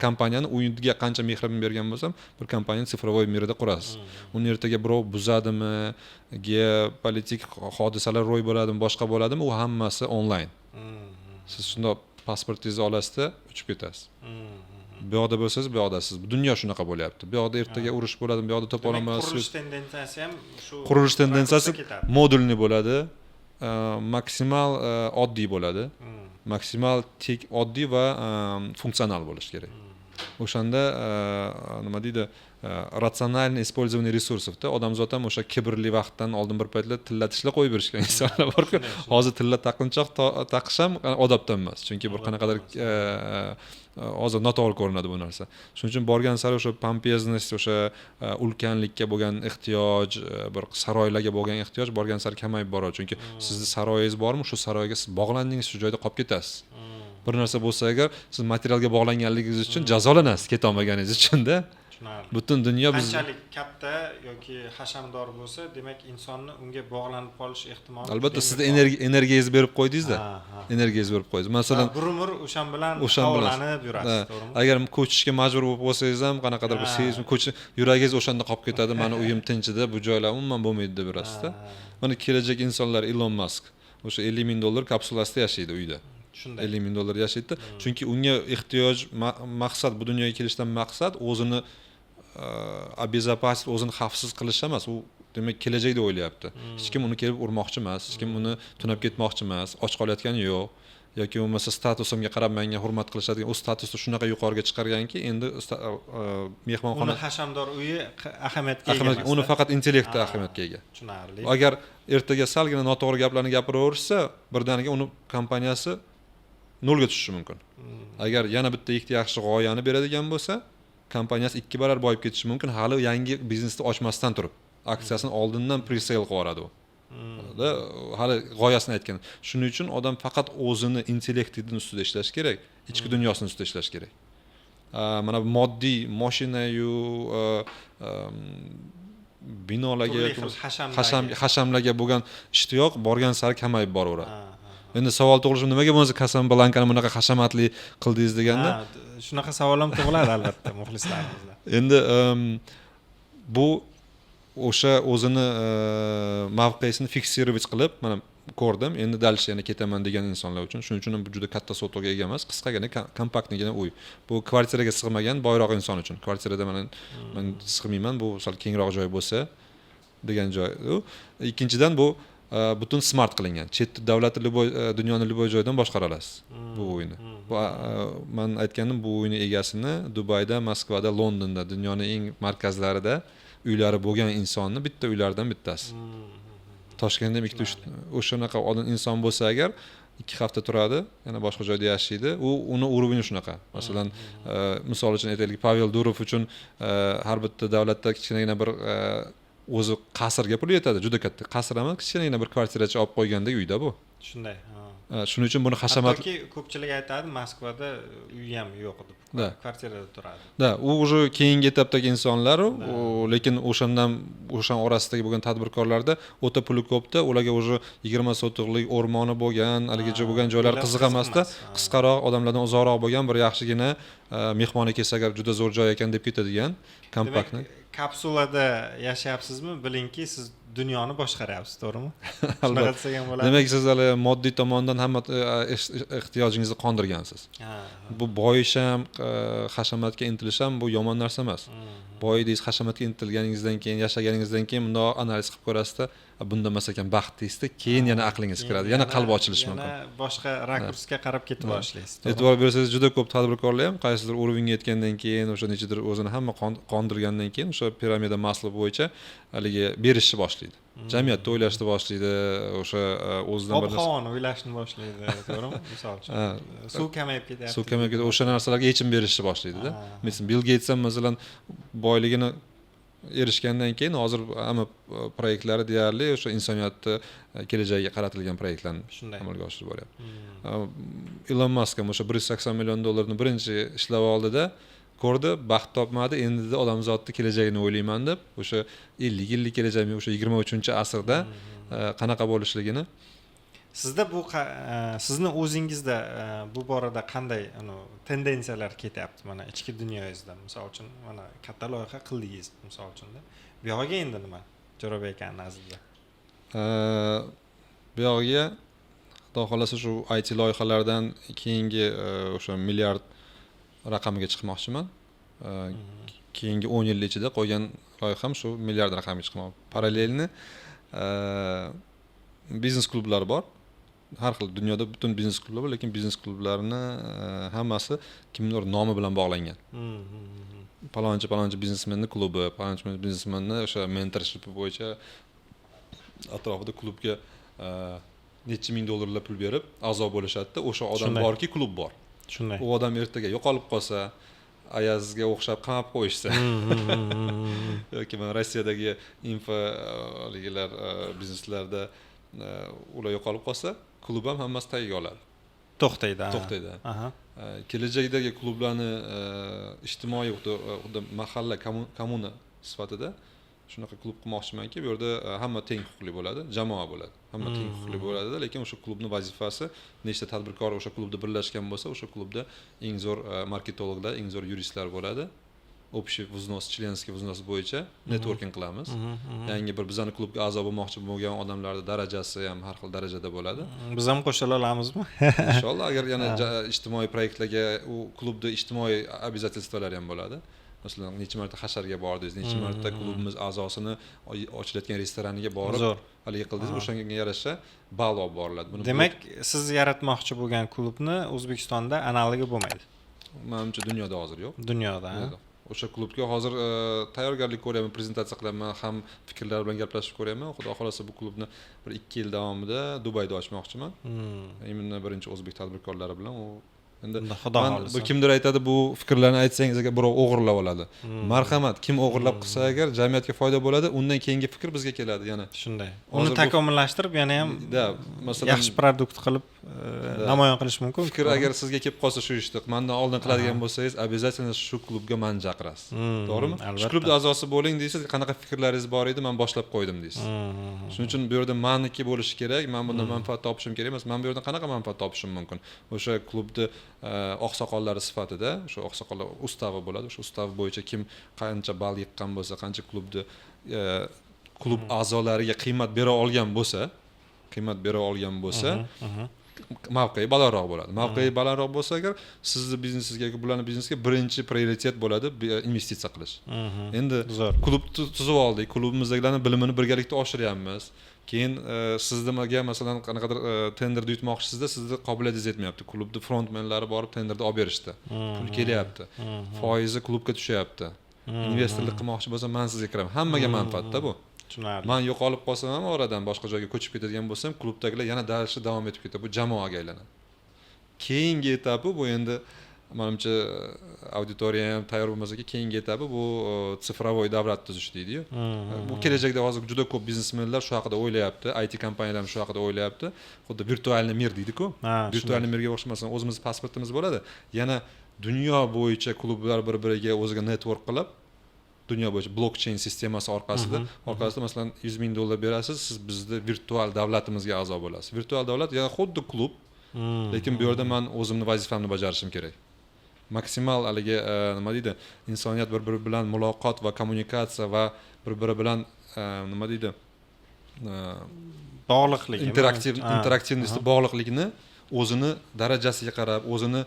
Speaker 1: kompaniyani uyga qancha mehribon bergan bo'lsam, bir kompaniyani sifrovoy mirida qurasiz. Uni ertaga birov buzadimi, geopolitik hodisalar ro'y bo'ladimi, boshqa bo'ladimi, u hammasi onlayn. Siz shunday pasportingizni olasizda uchib ketasiz. Bu yoqda bo'lsangiz, bu yoqdasiz. Dunyo shunaqa bo'lyapti. Bu yoqda ertaga urush bo'ladimi, bu yoqda to'polonmas.
Speaker 2: Qurilish tendensiyasi ham shu.
Speaker 1: Qurilish tendensiyasi modulni bo'ladi. Maksimal oddiy bo'ladi. Maksimal oddiy va funksional bo'lishi kerak. O'shanda nima deydi, ratsionalniy использование resursovda odamzod ham o'sha kibrli vaqtdan oldin bir paytlar tilla tishla qo'yib berishgan insonlar bor-ku. Hozir tilla taqinchoq taqish ham odobdan emas. Chunki bir qanaqadir hozir noto'g'ri ko'rinadi bu narsa. Shuning uchun borgan sari o'sha pompeznost, o'sha ulkanlikka bo'lgan ehtiyoj, bir saroylarga bo'lgan ehtiyoj borgan sari kamayib boradi. Chunki sizni saroyingiz bormi, shu saroyga siz bog'landingiz, shu joyda qolib ketasiz. Bir narsa bo'lsa agar siz materialga bog'langanligingiz uchun jazolanasiz, keta olmaganingiz uchun-da. Butun dunyo biz
Speaker 2: qanchalik katta yoki hashamdor bo'lsa, demak insonni unga bog'lanib qolish ehtimoli.
Speaker 1: Albatta sizda energiyangizni berib qo'ydingiz-da. Energiyangizni berib qo'ydingiz. Masalan,
Speaker 2: bir umr o'shan bilan havolanib yurasiz, to'g'rimi?
Speaker 1: Agar ko'chishga majbur bo'lib qolsangiz ham qanaqadir bir sezim yuragingiz o'shanda qolib ketadi. Mani uyim tinchida, bu joylar umuman bo'lmaydi deb yurasiz-da. Mana kelajak insonlar Elon Musk o'sha $50,000 kapsulasida yashaydi uyda.
Speaker 2: Shunday.
Speaker 1: $50,000 yashaydi. Chunki unga ehtiyoj, maqsad, bu dunyoga kelishdan maqsad o'zini обезопасить, o'zini xavfsiz qilish emas, u demak kelajakda o'ylayapti. Hech kim uni kelib urmoqchi emas, hech kim uni tunab ketmoqchi emas, och qolayotgani yo'q. Yoki bo'lmasa statusimga qarab menga hurmat qilishadigan, u statusni shunaqa yuqoriga chiqarganki, endi mehmonxona
Speaker 2: uni hashamdor uyi ahamiyatga ega emas.
Speaker 1: Uni faqat intellekti ahamiyatga ega.
Speaker 2: Tushunarli.
Speaker 1: Agar ertaga salgina noto'g'ri gaplarni gapiraversa, birdaniga uni kompaniyasi nolga tushishi mumkin. Agar yana bitta ikkita yaxshi g'oyani beradigan bo'lsa, kompaniyasi 2 barobar boyib ketishi mumkin, hali yangi biznesni ochmasdan turib. Aksiyasini oldindan pre-sale qilib yuboradi u. Hali g'oyasini aytgan. Shuning uchun odam faqat o'zini intellektining ustida ishlash kerak, ichki dunyosini ustida ishlash kerak. Mana moddiy mashina-yu binolarga, hashamlarga bo'lgan ishtiyoq borgan sari kamayib boraveradi. Endi savol tug'ilishi nimaga bo'lsa Casablancani bunaqa hashamatli qildingiz deganda,
Speaker 2: shunaqa savol ham tug'iladi albatta muxlislarimizdan.
Speaker 1: Endi bu o'sha o'zini mavqesini fiksировать qilib, mana ko'rdim, endi dальше yana ketaman degan insonlar uchun, shuning uchun ham juda katta sotoga ega emas, qisqagina, kompaktgina uy. Bu kvartiraga sig'magan boyroq inson uchun. Kvartirada men sig'mayman, bu sal kengroq joy bo'lsa degan joy. Ikkinchidan bu butun smart qilingan. Chet davlatni dunyoni любой joydan boshqara olasiz bu uyni. Men aytganim, bu uyni egasini Dubayda, Moskvada, Londonda, dunyoning eng markazlarida uylari bo'lgan insonni bitta uylardan bittasi. Toshkentda ham 2-3 o'shanaqa odam inson bo'lsa agar 2 hafta turadi, yana boshqa joyda yashaydi. Uni urovini shunaqa. Masalan, misol uchun aytaylik, Pavel Durov uchun har bitta davlatda kichkinagina bir o'zi qasrga pul yetadi, juda katta. Qasr emas, kichkinagina bir kvartirachi olib qo'ygandek uyda bu.
Speaker 2: Shunday.
Speaker 1: Shuning uchun buni hashamat.
Speaker 2: Hattoki ko'pchilik aytadi, Moskvada uy ham yo'q deb. Kvartirada turadi.
Speaker 1: U уже keyingi etapdagi insonlar, lekin o'shandan orasidagi bo'lgan tadbirkorlarda o'ta puli ko'pda, ularga уже 20 sotixlik o'rmoni bo'lgan, haligacha bo'lgan joylar qiziq emasda, qisqaroq, odamlardan uzoqroq bo'lgan bir yaxshigina mehmoni kelsa agar juda zo'r joy ekan deb ketadigan kompaktni.
Speaker 2: Kapsulada yashayapsizmi? Bilingki, siz dunyoni boshqaryapsiz, to'g'rimi? Shunaqa desak ham bo'ladi.
Speaker 1: Demak, siz hali moddiy tomondan hamma ehtiyojingizni qondirgansiz. Bu boyish ham, hashamatga intilish ham bu yomon narsa emas. Boyidingiz, hashamatga intilganingizdan keyin, yashaganingizdan keyin bundoq analiz qilib ko'rasizda, bunda emas ekan baxt deysizda, keyin yana aqlingiz kiradi, yana qalb ochilishi mumkin.
Speaker 2: Yana boshqa rakursga qarab ketib boshlaysiz.
Speaker 1: E'tibor bersangiz, juda ko'p tadbirkorlar ham qaysidir urovga yetgandan keyin, o'sha nechidir o'zini hamma qondirgandan keyin, o'sha piramida Maslow bo'yicha haligi berishni boshlaydi. Jamiyatni o'ylashni boshlaydi, o'sha o'zidan bir
Speaker 2: ob-havoni o'ylashni boshlaydi, to'g'rimi? Misol uchun suv kamayib ketyapti.
Speaker 1: Suv kamayib ketadi, o'sha narsalarga yechim berishni boshlaydi-da. Masalan, Bill Gates ham masalan boyligini erishgandan keyin hozir hamma proyektlari deyarli o'sha insoniyatni kelajagiga qaratilgan proyektlarni
Speaker 2: Shunday.
Speaker 1: amalga oshirib boryapti. Ilon Mask ham o'sha $180 million birinchi ishlab oldida ko'rdi, baxt topmadi, endi odamzodning kelajagini o'ylayman deb o'sha 50 yillik kelajagini o'sha 23-asrda qanaqa bo'lishligini.
Speaker 2: Sizda bu sizni o'zingizda bu borada qanday tendensiyalar ketyapti mana ichki dunyongizda? Misol uchun mana katta loyiha qildingiz, misol uchunda. Bu yo'g'iga endi nima? Jo'rabek aka nazdida.
Speaker 1: Bu yog'iga Xudo xolasa shu IT loyihalardan keyingi o'sha milliard raqamiga chiqmoqchiman. Keyingi 10 yil ichida qo'ygan loyiham shu milliard raqamiga chiqmoq. Parallelni biznes klublari bor. Har xil dunyoda butun biznes klublar bor, lekin biznes klublarini hammasi kimdir nomi bilan bog'langan. Palonchi biznesmenning klubi, palonchi biznesmenning o'sha mentorship bo'yicha atrofida klubga necha ming dollarlar pul berib a'zo bo'lishadi-da, o'sha odam borki, klub bor.
Speaker 2: Shunday.
Speaker 1: U odam ertaga yo'qolib qolsa, Ayazga o'xshab qamab qo'yishsa yoki mana Rossiyadagi infoligilar bizneslarda ular yo'qolib qolsa, klub ham hammasi tagiga oladi.
Speaker 2: To'xtaydi.
Speaker 1: Kelajakdagi klublarni ijtimoiy xuddi mahalla kommuna sifatida shunaqa klub qurmoqchimanki, bu yerda hamma teng huquqli bo'ladi, jamoa bo'ladi. Hamma teng huquqli bo'ladi, lekin o'sha klubning vazifasi nechta tadbirkor o'sha klubda birlashgan bo'lsa, o'sha klubda eng zo'r marketologlar, eng zo'r yuristlar bo'ladi. Общий взнос, членский взнос bo'yicha networking qilamiz. Yangi bir bizani klubga a'zo bo'lmoqchi bo'lgan odamlarning darajasi ham har xil darajada bo'ladi.
Speaker 2: Biz ham qo'shila olamizmi?
Speaker 1: Inshaalloh, agar yana ijtimoiy proyektlarga u klubda ijtimoiy обязательстволari ham bo'ladi. Masalan, necha marta hasharga bordingiz, necha marta klubimiz a'zosini ochilayotgan restoraniga borib, haligi qildingiz, o'shanga yarasha ball olib boriladi.
Speaker 2: Demak, siz yaratmoqchi bo'lgan klubni O'zbekistonda analogi bo'lmaydi.
Speaker 1: Menimcha dunyoda hozir yo'q.
Speaker 2: Dunyoda.
Speaker 1: O'sha klubga hozir tayyorgarlik ko'ryapman, prezentatsiya qilaman, ham fikrlar bilan gaplashib ko'ryapman. Xudo xolasa bu klubni bir 2 yil davomida Dubayda ochmoqchiman. Именно birinchi o'zbek tadbirkorlari bilan u endi kimdir aytadi, bu fikrlarni aytsangiz agar birov o'g'irlab oladi. Marhamat, kim o'g'irlab qilsa agar jamiyatga foyda bo'ladi, undan keyingi fikr bizga keladi yana.
Speaker 2: Shunday. Uni takomillashtirib yana ham
Speaker 1: masalan yaxshi
Speaker 2: produkt qilib namoyon qilish mumkin.
Speaker 1: Fikr agar sizga kelib qolsa shu ishni mendan oldin qiladigan bo'lsangiz, обязательно shu klubga meni chaqirasiz. To'g'rimi? Shu klubda a'zosi bo'ling deysiz, qanaqa fikrlaringiz bor edi, men boshlab qo'ydim deysiz. Shuning uchun bu yerda meniki bo'lishi kerak, men bundan manfaat topishim kerak emas. Men bu yerdan qanaqa manfaat topishim mumkin? O'sha klubda oqsoqollari sifatida, o'sha oqsoqollar ustavi bo'ladi. O'sha ustav bo'yicha kim qancha ball yiqqan bo'lsa, qancha klub a'zolariga qiymat bera olgan bo'lsa, mavqei balandroq bo'ladi. Mavqei balandroq bo'lsa agar sizni biznesingizga, bularning biznesga birinchi prioritet bo'ladi investitsiya qilish. Endi klub tuzib oldik, klubimizdagilarning bilimini birgalikda oshiryapmiz. Keyin sizga masalan qanaqadir tenderda yutmoqchisizda, sizni qobiliyatingiz yetmayapti. Klubning frontmenlari borib tenderda olib berishdi. Pul kelyapti. Foizi klubga tushyapti. Investorlik qilmoqchi bo'lsa, men sizga kiraman. Hammaga manfaatda bu.
Speaker 2: Tushunarli.
Speaker 1: Men yo'qolib qolsam ham oradan boshqa joyga ko'chib ketadigan bo'lsam, klubdagilar yana darsi davom etib ketadi. Bu jamoaga aylanadi. Keyingi etapi bu endi menimcha auditoriya ham tayyor bo'lmasa-ki, keyingi etapi bu sifrovoy davlat tuzish deydi-yu. Bu kelajakda hozir juda ko'p biznesmenlar shu haqida o'ylayapti, IT kompaniyalar shu haqida o'ylayapti. Xuddi virtualniy mir deydi-ku. Virtualniy mirga o'xshamasan, o'zimiz pasportimiz bo'ladi. Yana dunyo bo'yicha klublar bir-biriga o'ziga network qilib, dunyo bo'yicha blockchain sistemasi orqasida masalan $100,000 berasiz, siz bizni virtual davlatimizga a'zo bo'lasiz. Virtual davlat yana xuddi klub, lekin bu yerda men o'zimning vazifamni bajarishim kerak. Maksimal haligi nima deydi, insoniyat bir-biri bilan muloqot va kommunikatsiya va bir-biri bilan nima deydi,
Speaker 2: bog'liqlik,
Speaker 1: interaktivnosti, bog'liqlikni o'zini darajasiga qarab, o'zini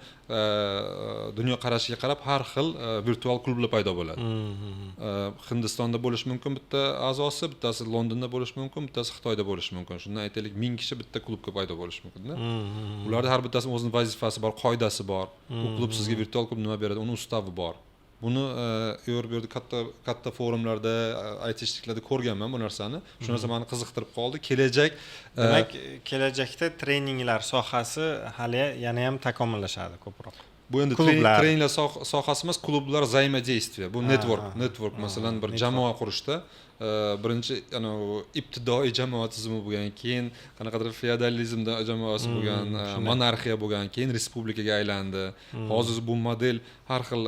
Speaker 1: dunyoqarashiga qarab har xil virtual klublar paydo bo'ladi. Hindistonda bo'lishi mumkin bitta a'zosi, bittasi Londonda bo'lishi mumkin, bittasi Xitoyda bo'lishi mumkin. Shundan aytaylik 1000 kishi bitta klubga paydo bo'lishi mumkin-da. Ularda har bittasining o'zining vazifasi bor, qoidasi bor. U klub sizga virtual klub nima beradi, uni ustavi bor. Buni bu yerda katta forumlarda, aytishliklarda ko'rganman bu narsani. Shu narsa meni qiziqtirib qoldi. Demak,
Speaker 2: kelajakda treninglar sohasi hali yana ham takomillashadi ko'proq.
Speaker 1: bu endi
Speaker 2: Klublar.
Speaker 1: treninglar sohasi emas, klublar взаимодействие. Bu network masalan bir jamoa qurishda birinchi ibtidoiy jamoat tizimi bo'lgan, keyin qanaqadir feodalizmda jamoasi bo'lgan, monarxiya bo'lgan, keyin respublikaga aylandi. Hozir bu model har xil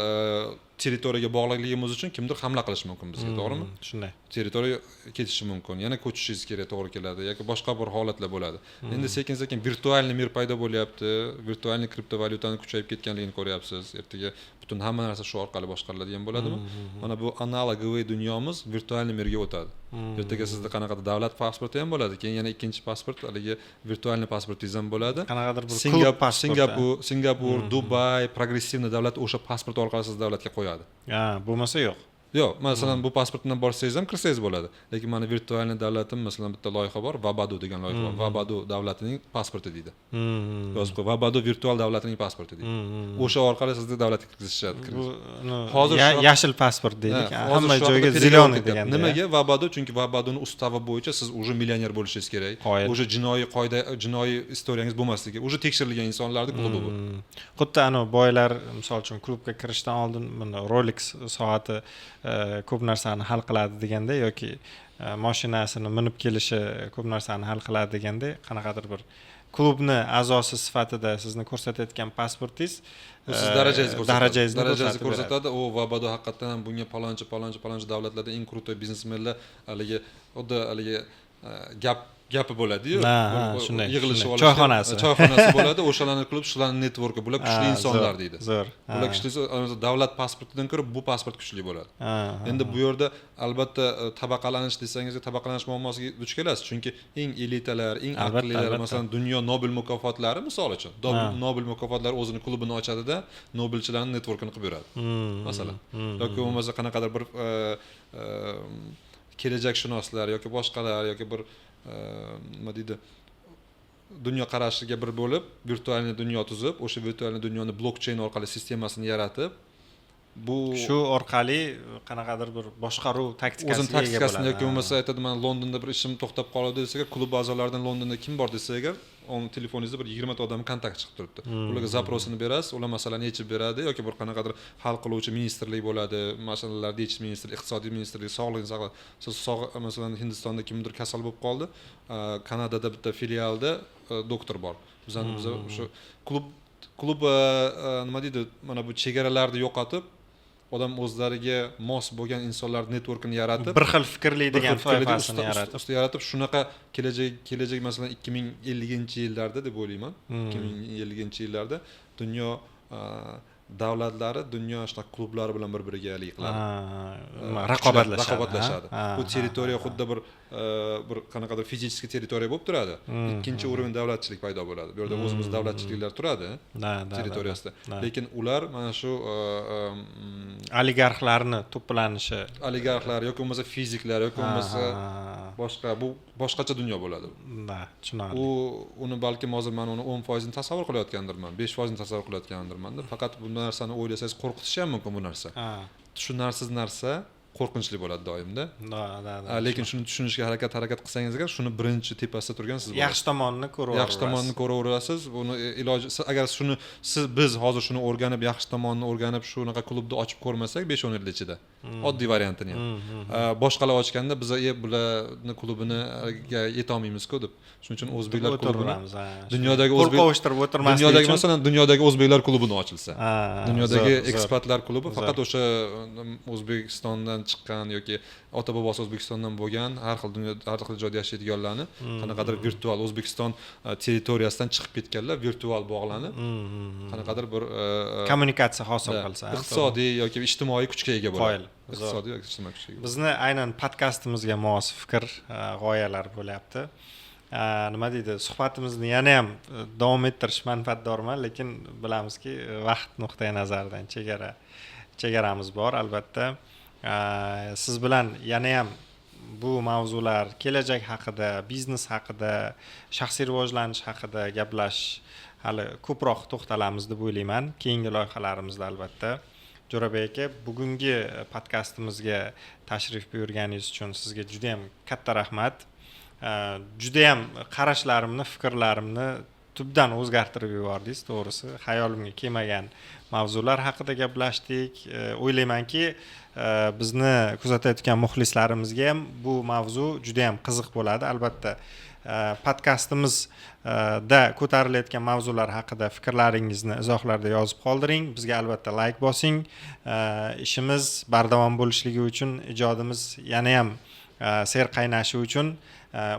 Speaker 1: territoriyaga bog'liqligimiz uchun kimdir hamla qilishi mumkin bizga, to'g'rimi?
Speaker 2: Shunday.
Speaker 1: Territoriya ketishi mumkin, yana ko'chishingiz kerak to'g'ri keladi yoki boshqa bir holatlar bo'ladi. Endi sekin virtualniy mir paydo bo'lyapti, virtualniy kriptovalyutani kuchayib ketganligini ko'ryapsiz. Ertaga butun hamma narsa shu orqali boshqariladigan bo'ladimi? Mana bu analogiy dunyomiz virtualniy mirga o'tadi. Ertaga sizda qanaqadir davlat pasporti ham bo'ladi, keyin yana ikkinchi pasport, haligi virtualniy pasportingiz ham bo'ladi.
Speaker 2: Qanaqadir bir klub pasporti.
Speaker 1: Singapur, Dubay, progressivniy davlat o'sha pasport orqali siz davlatga qo'yadi.
Speaker 2: Bo'lmasa yo'q.
Speaker 1: Yo'q, masalan bu pasport bilan borsangiz ham kirsangiz bo'ladi. Lekin mana virtualniy davlatim masalan bitta loyiha bor, Vabadu degan loyiha bor. Vabadu davlatining pasporti deydi. Yozib qo'y, Vabadu virtual davlatining pasporti deydi. O'sha orqali sizni davlatga kirgizishadi.
Speaker 2: Hozir yashil pasport deydik. Hamma joyga zeleniy degan.
Speaker 1: Nimaga Vabadu? Chunki Vabaduning ustavi bo'yicha siz уже millioner bo'lishingiz kerak. Уже jinoiy istoriyangiz bo'lmasligi, уже tekshirilgan insonlarning klubi bu.
Speaker 2: Xuddi boylar misol uchun klubga kirishdan oldin Rolex soati ko'p narsani hal qiladi deganda yoki mashinasini minib kelishi ko'p narsani hal qiladi deganda qanaqadir bir klubni a'zosi sifatida sizni ko'rsatayotgan pasportingiz
Speaker 1: siz darajangizni ko'rsatadi. U Vabado haqiqatan ham bunga palonchi davlatlarda eng krutoy biznesmenlar haligi gapi bo'ladi-yu.
Speaker 2: Shunday.
Speaker 1: Yig'ilishi
Speaker 2: choyxonasi
Speaker 1: bo'ladi. O'shalarni klub, shularning networki, bular kuchli insonlar deydi. Bular kuchli, davlat pasportidan ko'ra bu pasport kuchli bo'ladi. Endi bu yerda albatta tabaqalanish desangiz, tabaqalanish muammosiga duch kelasiz, chunki eng elitalar, eng aqllilar, masalan, dunyo Nobel mukofotlari misol uchun, Nobel mukofotlari o'zini klubini ochadi-da, Nobelchilarning networkini qilib beradi. Masalan, yoki bo'lmasa qanaqadir bir kelajakshunoslar yoki boshqalar yoki bir nima deydi, dunyo qarashiga bir bo'lib, virtualniy dunyo tuzib, o'sha virtualniy dunyoni blokcheyn orqali sistemasini yaratib, bu
Speaker 2: shu orqali qanaqadir bir boshqaruv taktikasiga ega bo'ladi.
Speaker 1: Yoki bo'lmasa aytadi, men Londonda bir ishim to'xtab qoldi desaga, klub a'zolaridan Londonda kim bor desaga, onun telefoningizda bir 20 ta odam kontakt chiqib turibdi. Ularga zaprosini berasiz, ular masalani yechib beradi yoki bir qanaqadir hal qiluvchi ministrlik bo'ladi, masalalarni yechish ministrligi, iqtisodiy ministrligi, sog'liqni saqlash. Siz masalan Hindistonda kimdir kasal bo'lib qoldi, Kanadada bitta filialda doktor bor. Biz o'sha klub nima deydi, mana bu chegaralarni yo'qotib, odam o'zlariga mos bo'lgan insonlar networkini yaratib,
Speaker 2: bir xil fikrli degan toifasini
Speaker 1: yaratib, shunaqa kelajak masalan 2050-yillarda deb o'ylayman. 2050-yillarda dunyo davlatlari dunyo shunaqa klublari bilan bir-biriga qiladi. Raqobatlashadi. Bu territoriya xuddi bir qanaqadir fizический territoriya bo'lib turadi. Ikkinchi o'rin davlatchilik paydo bo'ladi. Bu yerda o'zimiz davlatchiliklar turadi territoriyasida. Lekin ular mana shu
Speaker 2: oligarxlarni to'planishi,
Speaker 1: oligarxlar yoki bo'lmasa fiziklar yoki bo'lmasa boshqacha dunyo bo'ladi.
Speaker 2: Tushunarli.
Speaker 1: Uni balkim hozir men uni 10% ni tasavvur qilayotgandirman, 5% ni tasavvur qilayotgandirman. Faqat bu narsani o'ylasangiz qo'rqitishi ham mumkin bu narsa. Tushunarsiz narsa qo'rqinchli bo'ladi doimda. Lekin shuni tushunishga harakat qilsangiz agar, shuni birinchi tepasida turgan siz bo'lasiz. Yaxshi tomonini ko'raverasiz. Buni iloji agar biz hozir shuni o'rganib, yaxshi tomonini o'rganib, shunaqa klubni ochib ko'rmasak 5-10 yil ichida. Oddiy variantini ham. Boshqalar ochganda biz bularni klubini yeta olmaymiz-ku deb. Shuning uchun o'zbeklar klubini dunyodagi
Speaker 2: qo'shtirib o'tirmaslik uchun
Speaker 1: dunyodagi masalan dunyodagi o'zbeklar klubini ochilsa. Dunyodagi ekspatlar klubi faqat o'sha O'zbekistondan chiqqan yoki ota bobosi O'zbekistondan bo'lgan har xil joyda yashaydiganlarni qanaqadir virtual O'zbekiston territoriyasidan chiqib ketganlar virtual bog'lanib qanaqadir bir
Speaker 2: kommunikatsiya hosil qilsa,
Speaker 1: iqtisodiy yoki ijtimoiy kuchga ega bo'ladi. Iqtisodiy yoki ijtimoiy kuchga ega.
Speaker 2: Bizni aynan podkastimizga mos fikr, g'oyalar bo'lyapti. Nima deydi, suhbatimizni yana ham davom ettirish manfaatdorman, lekin bilamizki, vaqt nuqtai nazaridan chegaramiz bor albatta. Siz bilan yana ham bu mavzular, kelajak haqida, biznes haqida, shaxsiy rivojlanish haqida gaplashish hali ko'proq to'xtalamiz deb o'ylayman. Keyingi loyihalarimizda albatta. Jo'rabek aka, bugungi podkastimizga tashrif buyurganingiz uchun sizga juda ham katta rahmat. Juda ham qarashlarimni, fikrlarimni tubdan o'zgartirib yubordingiz, to'g'risi. Xayolimga kelmagan mavzular haqida gaplashdik. O'ylaymanki, bizni kuzatayotgan muxlislarimizga ham bu mavzu juda ham qiziq bo'ladi. Albatta, podkastimizda ko'tarilayotgan mavzular haqida fikrlaringizni izohlarda yozib qoldiring. Bizga albatta like bosing. Ishimiz bardavom bo'lishligi uchun, ijodimiz yana ham ser qaynashi uchun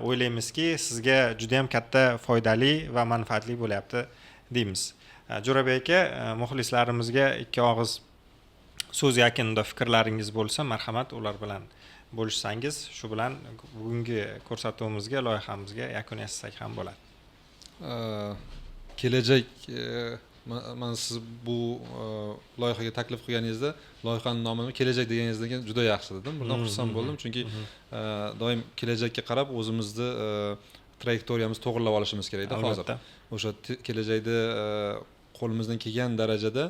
Speaker 2: o'ylaymizki, sizga juda ham katta foydali va manfaatli bo'lyapti deymiz. Jo'rabek aka, muxlislarimizga ikki og'iz so'z yakunida fikrlaringiz bo'lsa, marhamat, ular bilan bo'lishsangiz, shu bilan bugungi ko'rsatuvimizga, loyihamizga yakun yasasak ham bo'ladi.
Speaker 1: Kelajak, men siz bu loyihaga taklif qilganingizda loyihaning nomini kelajak deganingizdan keyin juda yaxshi dedim. Bundan xursand bo'ldim, chunki doim kelajakka qarab o'zimizni trayektoriyamizni to'g'rilab olishimiz kerak-da hozir. O'sha kelajakda qo'limizdan kelgan darajada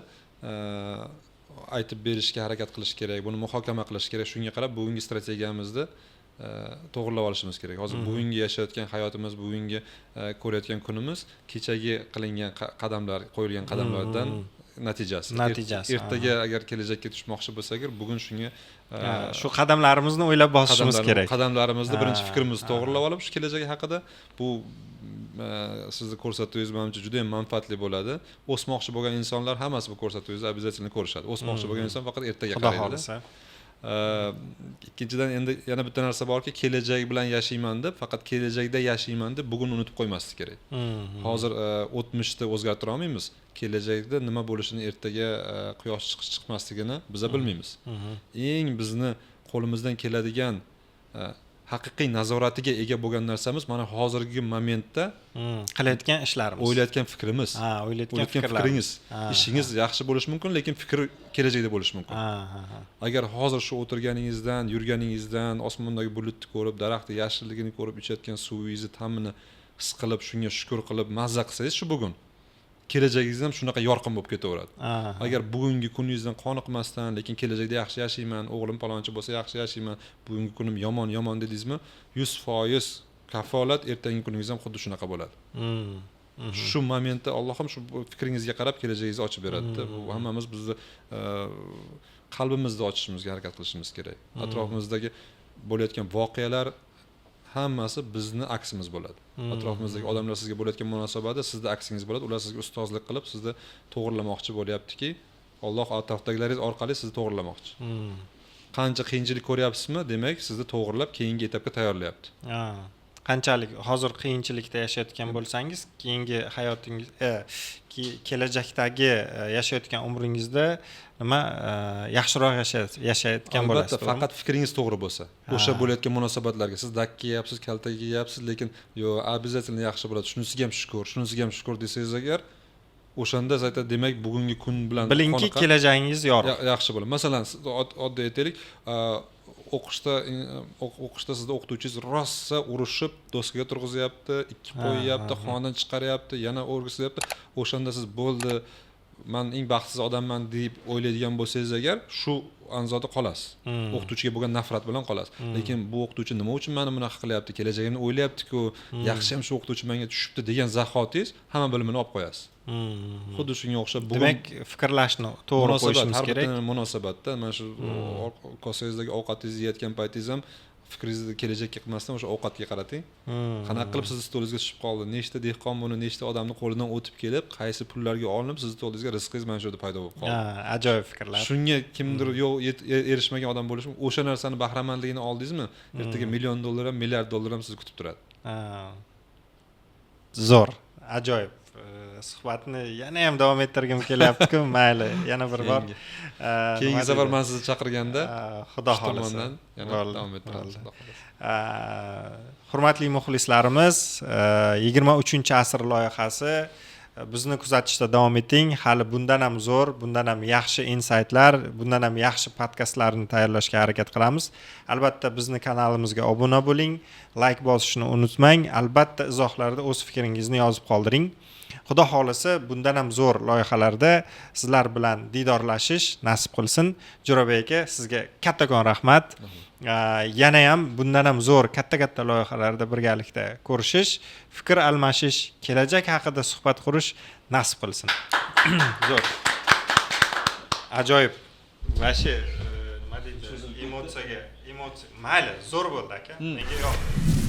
Speaker 1: aytib berishga harakat qilish kerak, buni muhokama qilish kerak. Shunga qarab bugungi strategiyamizni to'g'rilab olishimiz kerak. Hozir bugungi yashayotgan hayotimiz, bugungi ko'rayotgan kunimiz kechagi qilingan qadamlar, qo'yilgan qadamlardan natijasi. Ertaga agar kelajakka tushmoqchi bo'lsak, bugun shunga
Speaker 2: shu qadamlarimizni o'ylab bosishimiz kerak.
Speaker 1: Qadamlarimizni birinchi fikrimizni to'g'rilab olib, shu kelajak haqida bu sizni ko'rsatuvingiz menimcha juda ham manfaatli bo'ladi. O'smoqchi bo'lgan insonlar hammasi bu ko'rsatuvingizni обязательно ko'rishadi. O'smoqchi bo'lgan inson faqat ertaga qaraydi. Ikkinchidan, endi yana bitta narsa borki, kelajak bilan yashayman deb, faqat kelajakda yashayman deb bugun unutib qo'ymaslik kerak. Hozir o'tmishni o'zgartira olmaymiz. Kelajakda nima bo'lishini, ertaga quyosh chiqmasligini biz bilmaymiz. Eng bizni qo'limizdan keladigan haqiqiy nazoratiga ega bo'lgan narsamiz mana hozirgi momentda
Speaker 2: qilayotgan ishlarimiz,
Speaker 1: o'ylayotgan fikrimiz,
Speaker 2: o'ylayotgan
Speaker 1: fikringiz. Ishingiz yaxshi bo'lishi mumkin, lekin fikr kelajakda bo'lishi mumkin. Agar hozir shu o'tirganingizdan, yurganingizdan, osmondagi bulutni ko'rib, daraxtni yashilligini ko'rib, ichayotgan suvingizni ta'mini his qilib, shunga shukr qilib, mazza qilsangiz, shu bugun kelajagingiz ham shunaqa yorqin bo'lib ketaveradi. Agar bugungi kuningizdan qoniqmasdan, lekin kelajakda yaxshi yashayman, o'g'lim palonchi bo'lsa yaxshi yashayman, bugungi kunim yomon dedingizmi, 100% kafolat ertangi kuningiz ham xuddi shunaqa bo'ladi. Shu momentda Alloh ham shu fikringizga qarab kelajagingizni ochib beradi. Bu hammamiz bizni qalbimizni ochishimizga harakat qilishimiz kerak. Atrofimizdagi bo'layotgan voqealar hammasi bizni aksimiz bo'ladi. Atrofimizdagi odamlar sizga bo'layotgan munosabati sizning aksingiz bo'ladi. Ular sizga ustozlik qilib, sizni to'g'rilamoqchi bo'lyaptiki, Alloh atrofdagilaringiz orqali sizni to'g'rilamoqchi. Qancha qiyinchilik ko'ryapsizmi, demak, sizni to'g'rilab keyingi etapga tayyorlayapti.
Speaker 2: Qanchalik hozir qiyinchilikda yashayotgan bo'lsangiz, keyingi hayotingiz, kelajakdagi yashayotgan umringizda nima yaxshiroq yashayotgan bo'lasiz.
Speaker 1: Albatta, faqat fikringiz to'g'ri bo'lsa, o'sha bo'layotgan munosabatlarga siz dakki yeyapsiz, kaltaga yeyapsiz, lekin обязательно yaxshi bo'ladi. Shunisiga ham shukr desangiz agar, o'shanda zaten demak bugungi kun bilan
Speaker 2: bilingki kelajagingiz yorug'.
Speaker 1: Yaxshi bo'ladi. Masalan, oddiy aytaylik, o'qishda sizning o'qituvchingiz rosa urushib, doskaga turg'izyapti, ikki qo'yyapti, xondan chiqaryapti, yana o'rgisyapti. O'shanda siz bo'ldi, men eng baxtsiz odamman deb o'ylaydigan bo'lsangiz agar, shu anzoda qolasiz. O'qituvchiga bo'lgan nafrat bilan qolasiz. Lekin bu o'qituvchi nima uchun meni bunaqa qilyapti, kelajagimni o'ylayapti-ku, yaxshi ham shu o'qituvchi menga tushibdi degan zahotingiz hamma bilimini olib qo'yasiz. Xuddi shunga o'xshab
Speaker 2: demak, fikrlashni to'g'ri qo'yishimiz kerak.
Speaker 1: Munosabatda mana shu kosangizdagi ovqatingizni yeyotgan paytingiz ham fikringizni kelajakka qilmasdan o'sha ovqatga qarating. Qanaqa qilib sizni stolingizga tushib qoldi? Nechta dehqon buni, nechta odamning qo'lidan o'tib kelib, qaysi pullarga olinib sizni stolingizga rizqingiz mana shu yerda paydo bo'lib qoldi.
Speaker 2: Ajoyib fikrlar.
Speaker 1: Shunga kimdir yo'q erishmagan odam bo'lishi, o'sha narsani bahramandligini oldingizmi, ertaga $1 million ham, $1 milliard ham sizni kutib turadi.
Speaker 2: Zo'r, ajoyib. Suhbatni yana ham davom ettirgim kelyapti-ku, mayli, yana bir bor.
Speaker 1: Keyingi safar men sizni chaqirganda,
Speaker 2: Xudo xolasa
Speaker 1: yana davom ettiramiz.
Speaker 2: Hurmatli muxlislarimiz, 23-asr loyihasi bizni kuzatishda davom eting. Hali bundan ham zo'r, bundan ham yaxshi insaytlar, bundan ham yaxshi podkastlarni tayyorlashga harakat qilamiz. Albatta bizni kanalimizga obuna bo'ling, like bosishni unutmang. Albatta izohlarda o'z fikringizni yozib qoldiring. Xudo xohlasa bundan ham zo'r loyihalarda sizlar bilan diydorlashish nasib qilsin. Jo'rabek aka, sizga kattakon rahmat. Yana ham bundan ham zo'r katta loyihalarda birgalikda ko'rishish, fikr almashish, kelajak haqida suhbat qurish nasib qilsin. Zo'r. Ajoyib. Vashi nima deydi? Emotsiya. Mayli, zo'r bo'ldi aka. Menga yoqdi.